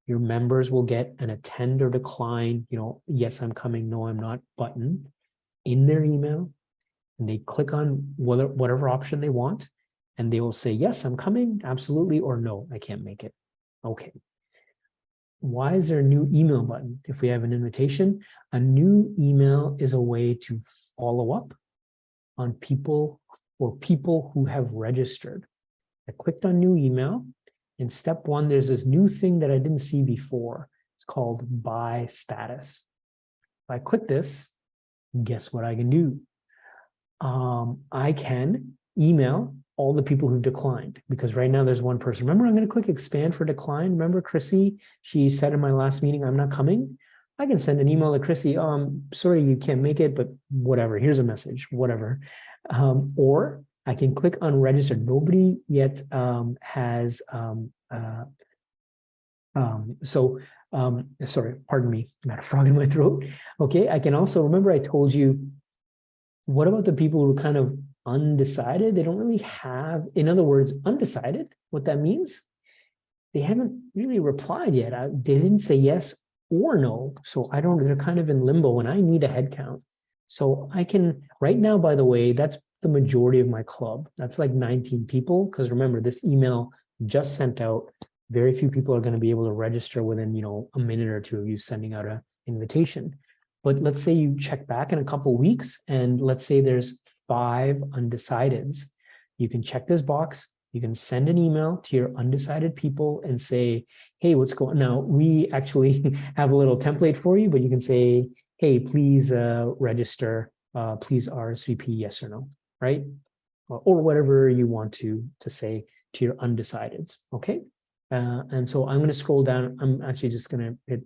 Your members will get an attend or decline, yes, I'm coming, no, I'm not button in their email. And they click on whatever option they want. And they will say, yes, I'm coming, absolutely, or no, I can't make it. Okay. Why is there a new email button? If we have an invitation, a new email is a way to follow up on people or people who have registered. I clicked on new email. In step 1, there's this new thing that I didn't see before. It's called by status. If I click this, guess what I can do? I can email all the people who've declined, because right now there's one person. Remember, I'm going to click expand for decline. Remember Chrissy, she said in my last meeting, I'm not coming. I can send an email to Chrissy, sorry, you can't make it, but whatever, here's a message, whatever. Or I can click on register. Nobody yet has, sorry, pardon me, I got a frog in my throat. Okay, I can also, remember I told you, what about the people who are kind of undecided? They don't really have, in other words, undecided, what that means, they haven't really replied yet. They didn't say yes or no. So they're kind of in limbo and I need a head count. So I can, right now, by the way, that's the majority of my club. That's like 19 people. Because remember, this email just sent out. Very few people are going to be able to register within, a minute or two of you sending out an invitation. But let's say you check back in a couple of weeks, and let's say there's 5 undecideds. You can check this box. You can send an email to your undecided people and say, hey, what's going on? Now, we actually have a little template for you, but you can say, hey, please register, please RSVP, yes or no, right? Or whatever you want to say to your undecideds, okay? And so I'm going to scroll down. I'm actually just going to hit,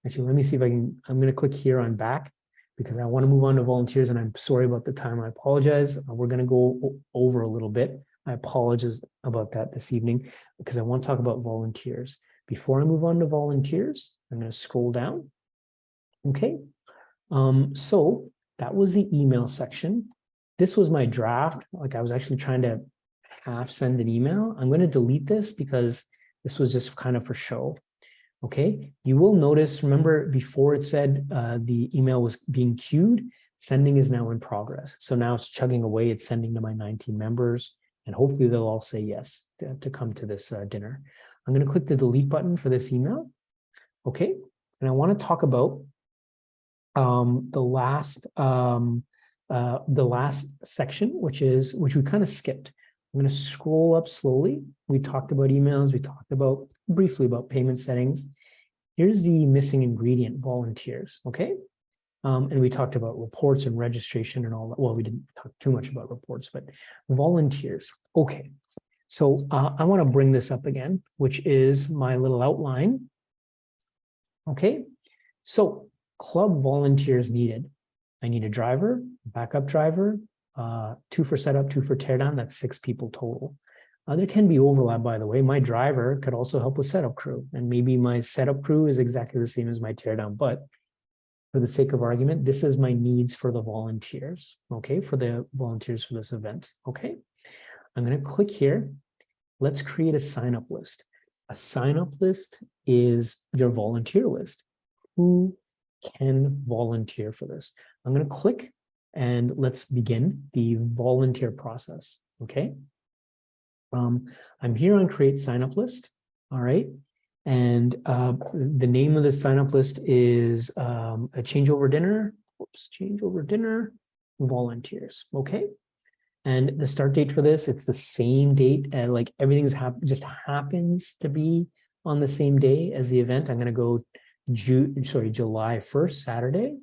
actually, let me see if I'm going to click here on back because I want to move on to volunteers, and I'm sorry about the time. I apologize. We're going to go over a little bit. I apologize about that this evening because I want to talk about volunteers. Before I move on to volunteers, I'm going to scroll down. Okay. So that was the email section. This was my draft. Like I was actually trying to half send an email. I'm going to delete this because this was just kind of for show. Okay. You will notice, remember before it said the email was being queued, sending is now in progress. So now it's chugging away. It's sending to my 19 members, and hopefully they'll all say yes to come to this dinner. I'm going to click the delete button for this email. Okay. And I want to talk about the last section, which we kind of skipped. I'm going to scroll up slowly. We talked about emails. We talked about briefly about payment settings. Here's the missing ingredient, volunteers. Okay. And we talked about reports and registration and all that. Well, we didn't talk too much about reports, but volunteers. Okay. So I want to bring this up again, which is my little outline. Okay. So club volunteers needed. I need a driver, backup driver, 2 for setup, 2 for teardown. That's 6 people total. There can be overlap, by the way. My driver could also help with setup crew, and maybe my setup crew is exactly the same as my teardown. But for the sake of argument, this is my needs for the volunteers. Okay, for the volunteers for this event. Okay, I'm going to click here. Let's create a sign-up list. A sign-up list is your volunteer list. Who can volunteer for this? I'm going to click. And let's begin the volunteer process, okay? I'm here on create sign-up list, all right? And the name of the sign-up list is a changeover dinner, changeover dinner, volunteers, okay? And the start date for this, it's the same date, and like everything's just happens to be on the same day as the event. I'm gonna go July 1st, Saturday,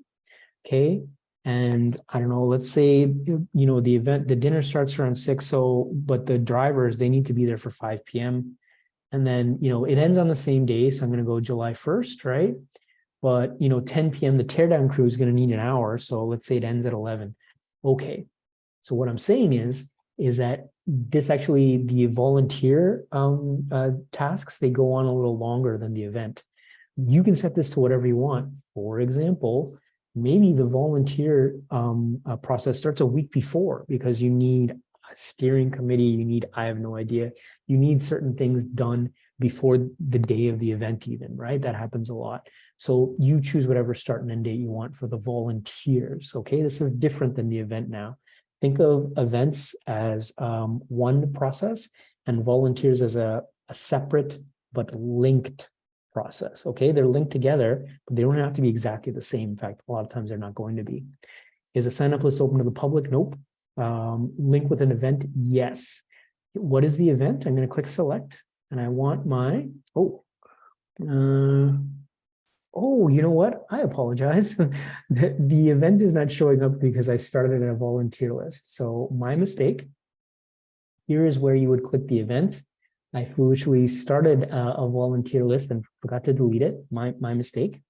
okay? And I don't know, let's say, the dinner starts around 6. So, but the drivers, they need to be there for 5 p.m. And then, it ends on the same day. So I'm going to go July 1st, right? But, 10 p.m., the teardown crew is going to need an hour. So let's say it ends at 11. Okay. So what I'm saying is that this actually, the volunteer tasks, they go on a little longer than the event. You can set this to whatever you want. For example, maybe the volunteer process starts a week before because you need a steering committee, you need, I have no idea, you need certain things done before the day of the event even, right? That happens a lot. So you choose whatever start and end date you want for the volunteers, okay? This is different than the event now. Think of events as one process and volunteers as a separate but linked process. Okay, they're linked together, but they don't have to be exactly the same. In fact, a lot of times they're not going to be. Is a sign-up list open to the public? Nope. Link with an event? Yes. What is the event? I'm going to click select, and I want my you know what? I apologize. the event is not showing up because I started in a volunteer list. So my mistake. Here is where you would click the event. I foolishly started a volunteer list and forgot to delete it. My mistake.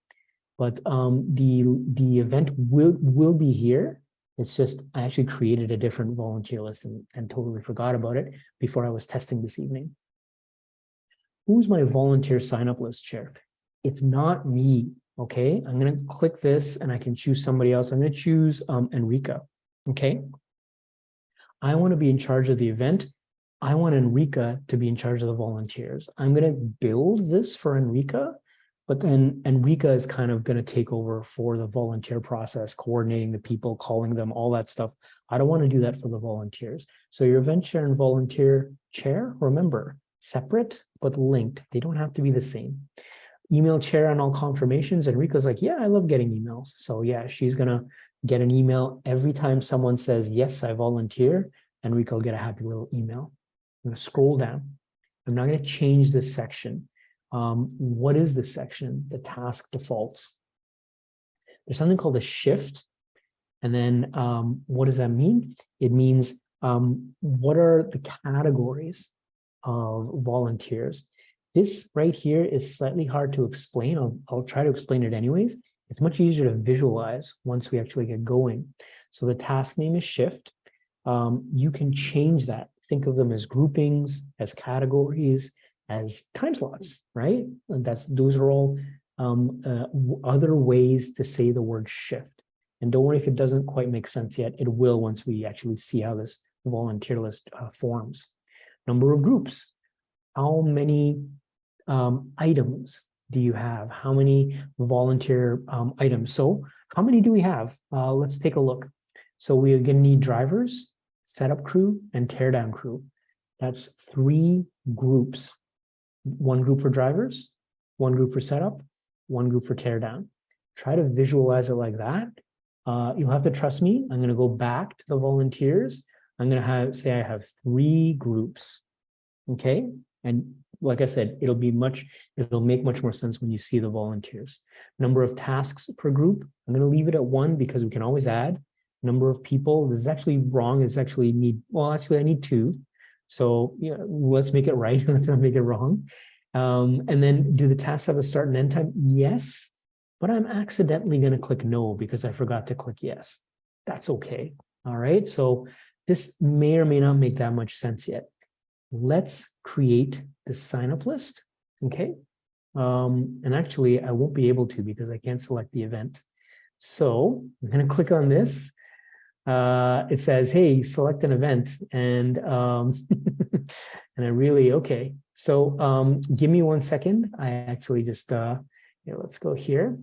But the event will be here. It's just I actually created a different volunteer list and totally forgot about it before I was testing this evening. Who's my volunteer sign-up list chair? It's not me. Okay, I'm going to click this and I can choose somebody else. I'm going to choose Enrica. Okay, I want to be in charge of the event. I want Enrica to be in charge of the volunteers. I'm going to build this for Enrica, but then Enrica is kind of going to take over for the volunteer process, coordinating the people, calling them, all that stuff. I don't want to do that for the volunteers. So your event chair and volunteer chair, remember, separate but linked. They don't have to be the same. Email chair on all confirmations. And Rico's like, yeah, I love getting emails. So yeah, she's gonna get an email every time someone says, yes, I volunteer, and Rico will get a happy little email. I'm gonna scroll down. I'm not gonna change this section. What is this section? The task defaults. There's something called a shift. And then what does that mean? It means what are the categories of volunteers? This right here is slightly hard to explain. I'll try to explain it anyways. It's much easier to visualize once we actually get going. So the task name is shift. You can change that. Think of them as groupings, as categories, as time slots, right? And those are all other ways to say the word shift. And don't worry if it doesn't quite make sense yet. It will once we actually see how this volunteer list forms. Number of groups. How many items do you have? How many volunteer items? So how many do we have? Let's take a look. So we're going to need drivers, setup crew, and teardown crew. That's 3 groups. 1 group for drivers, 1 group for setup, 1 group for teardown. Try to visualize it like that. You'll have to trust me. I'm going to go back to the volunteers. I'm going to say I have 3 groups. Okay. And like I said, it'll make much more sense when you see the volunteers. Number of tasks per group. I'm going to leave it at 1 because we can always add. Number of people. This is actually wrong. It's actually I need 2. So yeah, let's make it right. Let's not make it wrong. And then do the tasks have a start and end time? Yes, but I'm accidentally going to click no because I forgot to click yes. That's okay. All right. So this may or may not make that much sense yet. Let's create the sign up list. Okay. And actually I won't be able to because I can't select the event. So I'm going to click on this. It says, hey, select an event. And and I really, okay. So give me 1 second. I actually just, let's go here.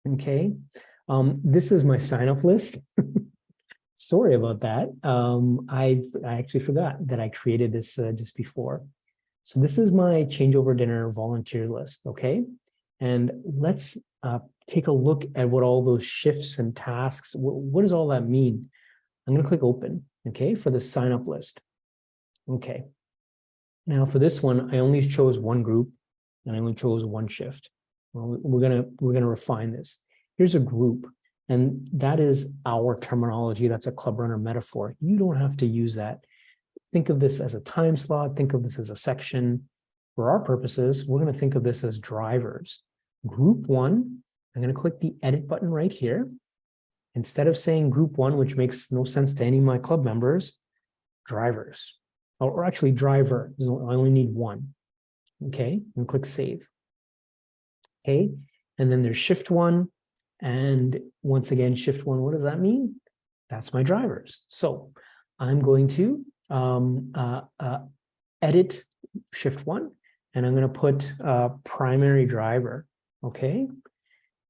Okay. This is my sign up list. Sorry about that. I actually forgot that I created this just before. So this is my changeover dinner volunteer list. Okay. And let's take a look at what all those shifts and tasks, what does all that mean? I'm going to click open, okay, for the sign up list. Okay. Now for this one, I only chose 1 group and I only chose 1 shift. Well, we're going to refine this. Here's a group, and that is our terminology. That's a club runner metaphor. You don't have to use that. Think of this as a time slot. Think of this as a section. For our purposes, we're going to think of this as drivers. Group 1, I'm going to click the edit button right here. Instead of saying group 1, which makes no sense to any of my club members, drivers, or actually driver, I only need 1. Okay, and click save. Okay, and then there's shift 1. And once again, shift 1, what does that mean? That's my drivers. So I'm going to edit shift 1, and I'm going to put primary driver. Okay.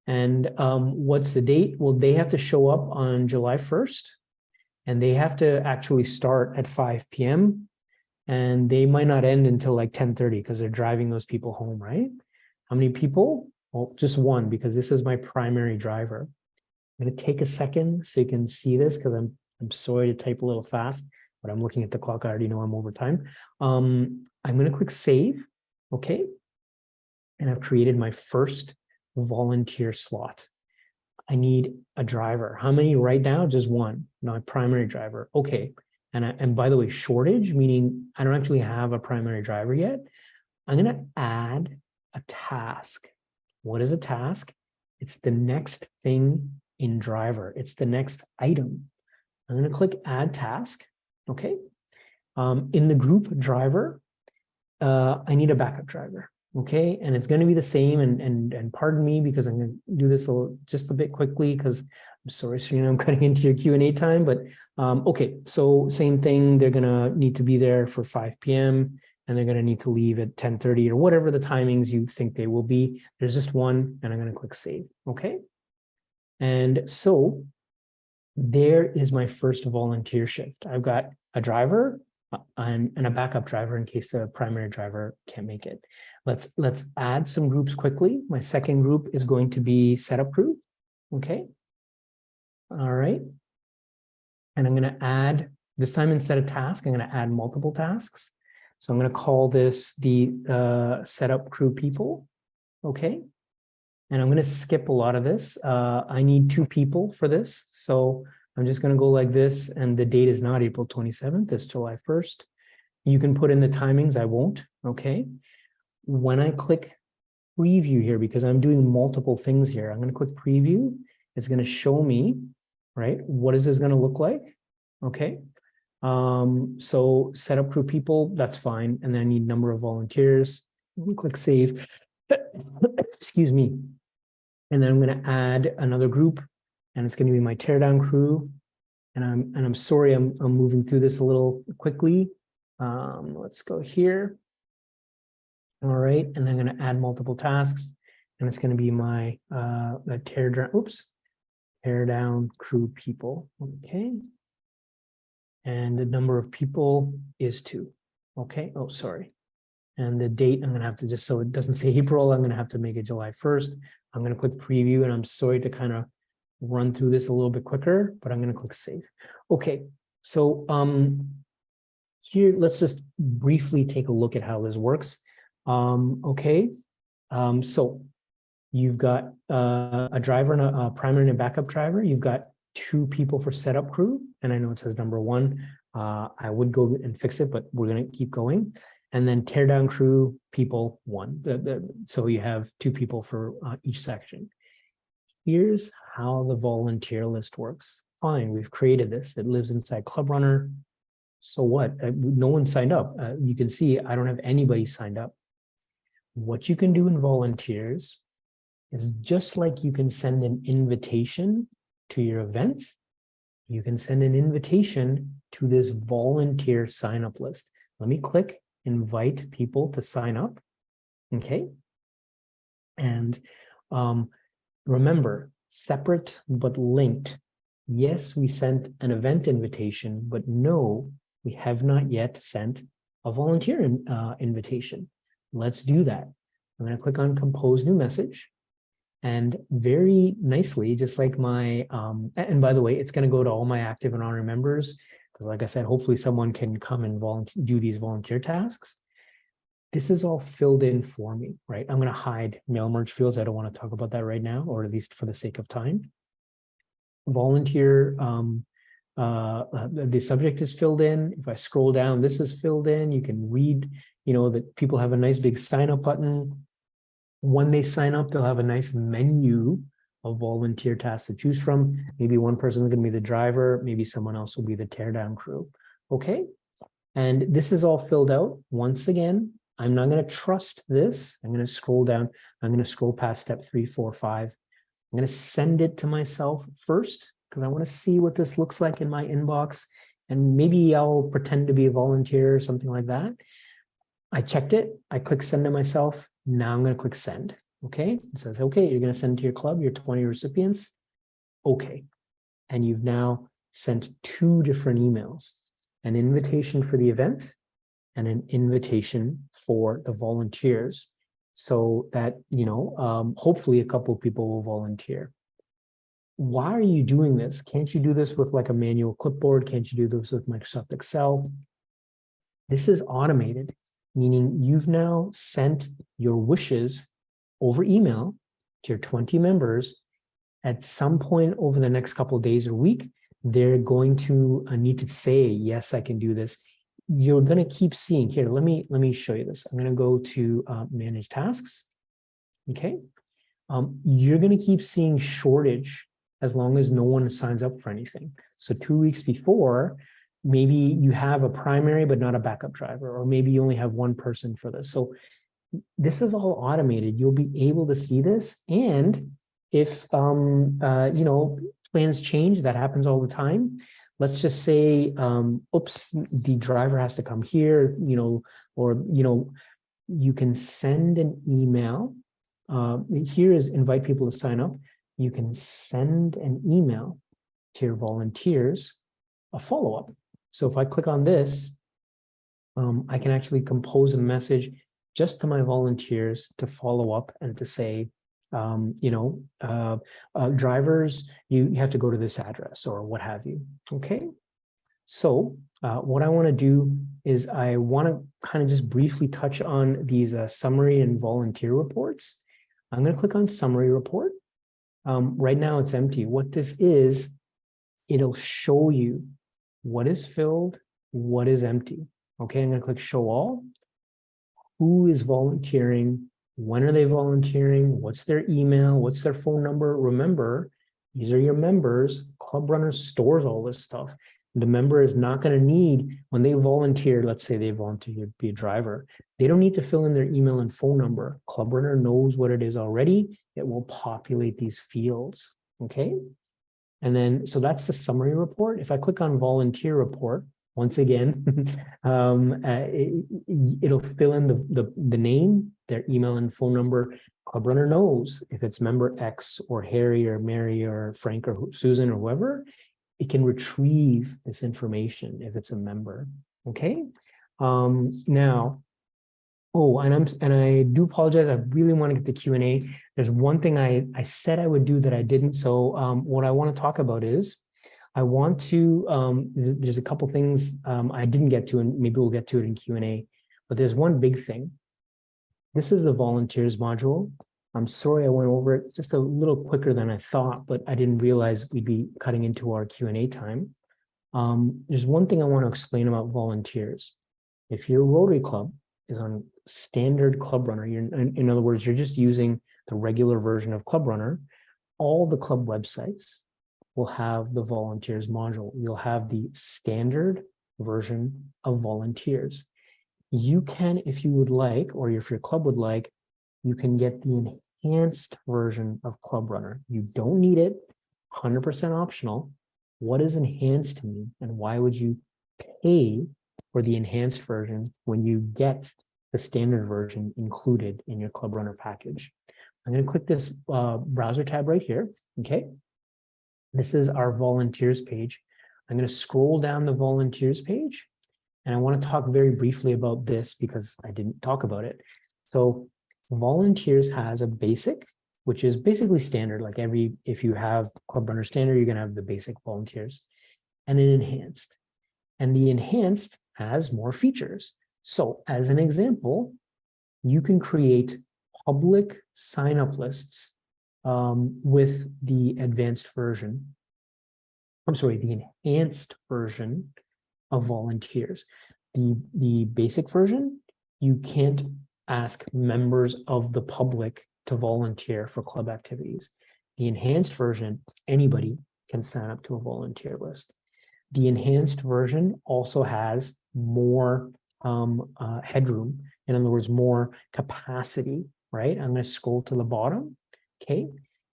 And what's the date? Well, they have to show up on July 1st, and they have to actually start at 5 p.m. and they might not end until like 10:30 because they're driving those people home, right? How many people? Well, just 1 because this is my primary driver. I'm going to take a second so you can see this because I'm sorry to type a little fast, but I'm looking at the clock. I already know I'm over time. I'm going to click save. Okay. And I've created my first volunteer slot. I need a driver. How many right now? Just 1, my primary driver. Okay. And by the way, shortage, meaning I don't actually have a primary driver yet. I'm going to add a task. What is a task? It's the next thing in driver. It's the next item. I'm going to click add task. Okay. In the group driver, I need a backup driver. Okay, and it's going to be the same. And pardon me because I'm going to do this just a bit quickly because I'm sorry, Serena, I'm cutting into your Q&A time. But okay, so same thing. They're going to need to be there for 5 p.m. and they're going to need to leave at 10:30 or whatever the timings you think they will be. There's just 1, and I'm going to click save. Okay, and so there is my first volunteer shift. I've got a driver, and a backup driver in case the primary driver can't make it. Let's add some groups quickly. My second group is going to be setup crew. Okay. All right. And I'm going to add, this time instead of task, I'm going to add multiple tasks. So I'm going to call this the setup crew people. Okay. And I'm going to skip a lot of this. I need 2 people for this. So I'm just going to go like this. And the date is not April 27th, it's July 1st. You can put in the timings, I won't. Okay. When I click preview here, because I'm doing multiple things here, I'm going to click preview. It's going to show me, right? What is this going to look like? Okay. So setup crew people, that's fine. And then I need number of volunteers. Click save. Excuse me. And then I'm going to add another group, and it's going to be my teardown crew. And I'm sorry, I'm moving through this a little quickly. Let's go here. All right, and I'm going to add multiple tasks, and it's going to be my teardown crew people. Okay. And the number of people is 2. Okay. Oh, sorry. And the date, I'm going to have to, just so it doesn't say April, I'm going to have to make it July 1st. I'm going to click preview, and I'm sorry to kind of run through this a little bit quicker, but I'm going to click save. Okay. So here, let's just briefly take a look at how this works. Okay. So you've got a driver and a primary and a backup driver. You've got 2 people for setup crew. And I know it says number 1. I would go and fix it, but we're going to keep going. And then teardown crew people 1. So you have 2 people for each section. Here's how the volunteer list works. Fine, we've created this. It lives inside Club Runner. So what? No one signed up. You can see I don't have anybody signed up. What you can do in volunteers is just like you can send an invitation to your events, you can send an invitation to this volunteer sign-up list. Let me click invite people to sign up. Okay. And remember, separate but linked. Yes, we sent an event invitation, but no, we have not yet sent a volunteer invitation. Let's do that. I'm going to click on compose new message. And very nicely, just like my, and by the way, it's going to go to all my active and honorary members, because like I said, hopefully someone can come and do these volunteer tasks. This is all filled in for me, right? I'm going to hide mail merge fields. I don't want to talk about that right now, or at least for the sake of time. Volunteer, the subject is filled in. If I scroll down, this is filled in. You can read, that people have a nice big sign up button. When they sign up, they'll have a nice menu of volunteer tasks to choose from. Maybe one person is going to be the driver. Maybe someone else will be the teardown crew. Okay. And this is all filled out. Once again, I'm not going to trust this. I'm going to scroll down. I'm going to scroll past step 3, 4, 5. I'm going to send it to myself first because I want to see what this looks like in my inbox. And maybe I'll pretend to be a volunteer or something like that. I checked it. I click send to myself. Now I'm going to click send. Okay. It says, okay, you're going to send to your club, your 20 recipients. Okay. And you've now sent 2 different emails, an invitation for the event and an invitation for the volunteers, so that, hopefully a couple of people will volunteer. Why are you doing this? Can't you do this with like a manual clipboard? Can't you do this with Microsoft Excel? This is automated, meaning you've now sent your wishes over email to your 20 members. At some point over the next couple of days or week, they're going to need to say, yes, I can do this. You're going to keep seeing here. Let me show you this. I'm going to go to manage tasks. Okay. You're going to keep seeing shortage as long as no one signs up for anything. So 2 weeks before, maybe you have a primary, but not a backup driver, or maybe you only have one person for this. So this is all automated. You'll be able to see this. And if, plans change, that happens all the time. Let's just say, oops, the driver has to come here, or, you can send an email. Here is invite people to sign up. You can send an email to your volunteers, a follow-up. So if I click on this, I can actually compose a message just to my volunteers to follow up and to say, drivers, you have to go to this address or what have you. Okay. So what I want to do is I want to kind of just briefly touch on these summary and volunteer reports. I'm going to click on summary report. Right now it's empty. What this is, it'll show you what is filled, what is empty. Okay, I'm going to click show all. Who is volunteering? When are they volunteering? What's their email? What's their phone number? Remember, these are your members. Club Runner stores all this stuff. The member is not going to need, when they volunteer, let's say they volunteer to be a driver, they don't need to fill in their email and phone number. Club Runner knows what it is already. It will populate these fields. Okay. And then, so that's the summary report. If I click on volunteer report, once again, it'll fill in the name, their email and phone number. Club Runner knows if it's member X or Harry or Mary or Frank or Susan or whoever, it can retrieve this information if it's a member. Okay. Now, oh, and I do apologize. I really want to get the Q&A. There's one thing I said I would do that I didn't. So what I want to talk about is I want to, there's a couple things I didn't get to, and maybe we'll get to it in Q&A, but there's one big thing. This is the volunteers module. I'm sorry I went over it just a little quicker than I thought, but I didn't realize we'd be cutting into our Q&A time. There's one thing I want to explain about volunteers. If your Rotary Club is on standard Club Runner, in other words, you're just using the regular version of Club Runner, all the club websites will have the volunteers module. You'll have the standard version of volunteers. You can, if you would like, or if your club would like, you can get the enhanced version of Club Runner. You don't need it, 100% optional. What does enhanced mean, and why would you pay for the enhanced version when you get the standard version included in your Club Runner package? I'm going to click this browser tab right here. Okay. This is our volunteers page. I'm going to scroll down the volunteers page, and I want to talk very briefly about this because I didn't talk about it. So volunteers has a basic, which is basically standard. Like if you have Club Runner standard, you're going to have the basic volunteers, and an enhanced. And the enhanced has more features. So as an example, you can create public sign-up lists with the advanced version. I'm sorry, the enhanced version of volunteers. The basic version, you can't ask members of the public to volunteer for club activities. The enhanced version, anybody can sign up to a volunteer list. The enhanced version also has more headroom, in other words, more capacity, right? I'm going to scroll to the bottom, okay?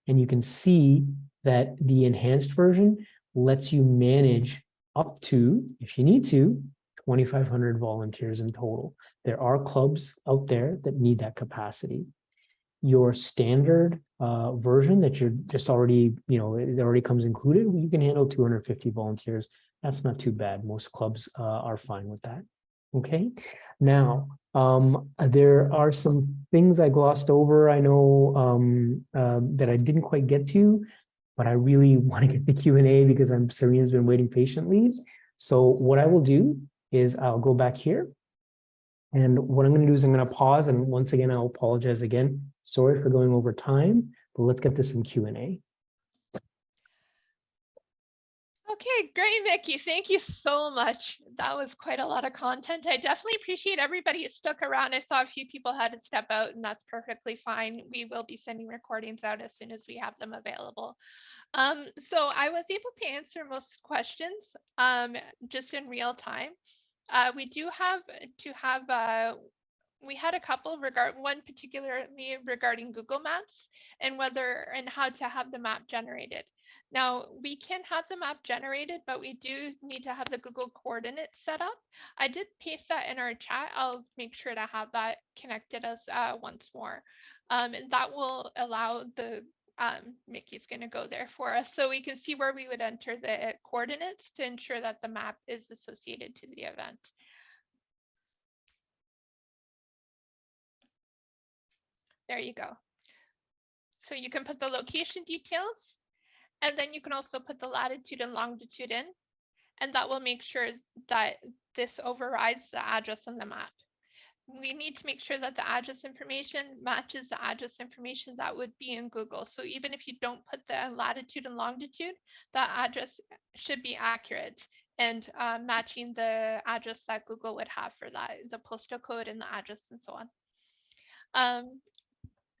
And you can see that the enhanced version lets you manage up to, if you need to, 2,500 volunteers in total. There are clubs out there that need that capacity. Your standard version that you're just already, it already comes included, you can handle 250 volunteers. That's not too bad. Most clubs are fine with that. Okay. Now, there are some things I glossed over. I know that I didn't quite get to, but I really want to get the Q&A because Serena's been waiting patiently. So what I will do is I'll go back here. And what I'm going to do is I'm going to pause. And once again, I'll apologize again. Sorry for going over time, but let's get to some Q&A. Okay, great, Mickey. Thank you so much. That was quite a lot of content. I definitely appreciate everybody who stuck around. I saw a few people had to step out, and that's perfectly fine. We will be sending recordings out as soon as we have them available. So I was able to answer most questions just in real time. We do have to have we had a couple one particularly regarding Google Maps and whether and how to have the map generated. Now we can have the map generated, but we do need to have the Google coordinates set up. I did paste that in our chat. I'll make sure to have that connected as once more. And that will allow the Mickey's going to go there for us so we can see where we would enter the coordinates to ensure that the map is associated to the event. There you go. So you can put the location details, and then you can also put the latitude and longitude in, and that will make sure that this overrides the address on the map. We need to make sure that the address information matches the address information that would be in Google. So even if you don't put the latitude and longitude, that address should be accurate and matching the address that Google would have for that, the postal code and the address and so on.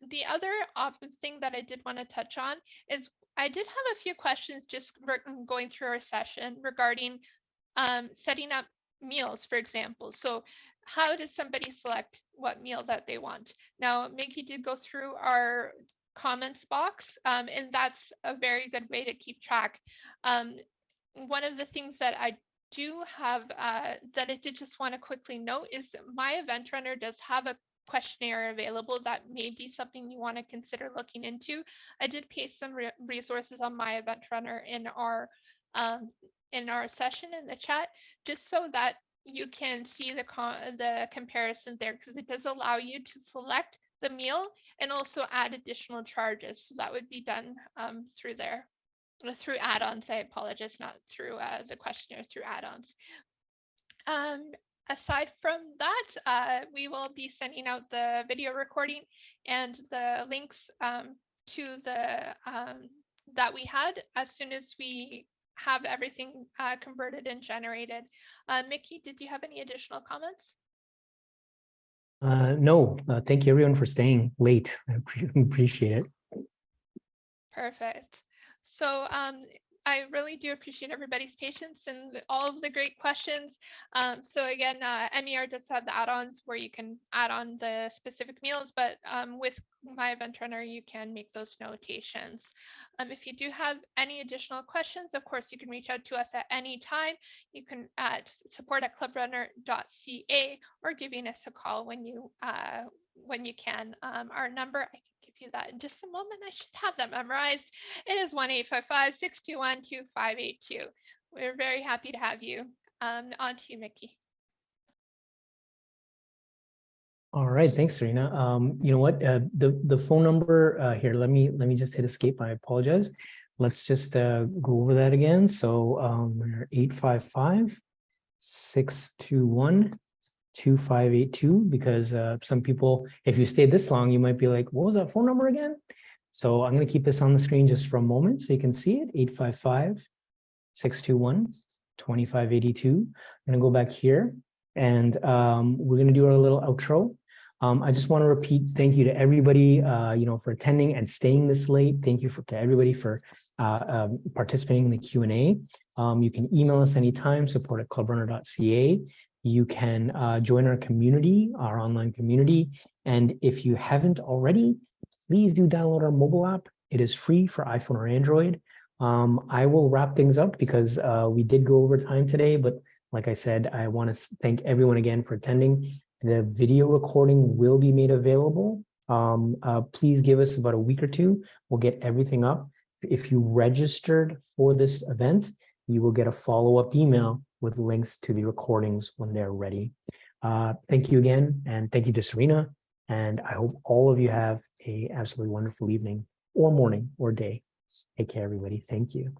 The other thing that I did want to touch on is I did have a few questions just going through our session regarding setting up meals, for example. So how does somebody select what meal that they want? Now, Mickey did go through our comments box, and that's a very good way to keep track. One of the things that I do have that I did just want to quickly note is My Event Runner does have a questionnaire available that may be something you want to consider looking into. I did paste some resources on My Event Runner in our session in the chat, just so that you can see the comparison there, because it does allow you to select the meal and also add additional charges. So that would be done through there, through add-ons. I apologize, not through the questionnaire, through add-ons. Aside from that, we will be sending out the video recording and the links to the that we had as soon as we have everything converted and generated. Mickey, did you have any additional comments? No, thank you everyone for staying late. I appreciate it. Perfect. So I really do appreciate everybody's patience and all of the great questions. So again, MER does have the add-ons where you can add on the specific meals, but with My Event Runner, you can make those notations. If you do have any additional questions, of course, you can reach out to us at any time. You can at support@clubrunner.ca or giving us a call when you can. Our number, I can give you that in just a moment. I should have that memorized. It is 1-855-621-2582. We're very happy to have you. On to you, Mickey. All right, thanks, Serena. You know what? The phone number here. Let me just hit escape. I apologize. Let's just go over that again. So we're 855-621-2582, because some people, if you stayed this long, you might be like, what was that phone number again? So I'm going to keep this on the screen just for a moment so you can see it. 855-621-2582. I'm going to go back here, and we're going to do our little outro. I just want to repeat thank you to everybody, for attending and staying this late. Thank you to everybody for participating in the Q&A. You can email us anytime, support@clubrunner.ca. You can join our community, our online community. And if you haven't already, please do download our mobile app. It is free for iPhone or Android. I will wrap things up because we did go over time today, but like I said, I want to thank everyone again for attending. The video recording will be made available. Please give us about a week or two. We'll get everything up. If you registered for this event, you will get a follow-up email with links to the recordings when they're ready. Thank you again, and thank you to Serena. And I hope all of you have an absolutely wonderful evening or morning or day. Take care, everybody. Thank you.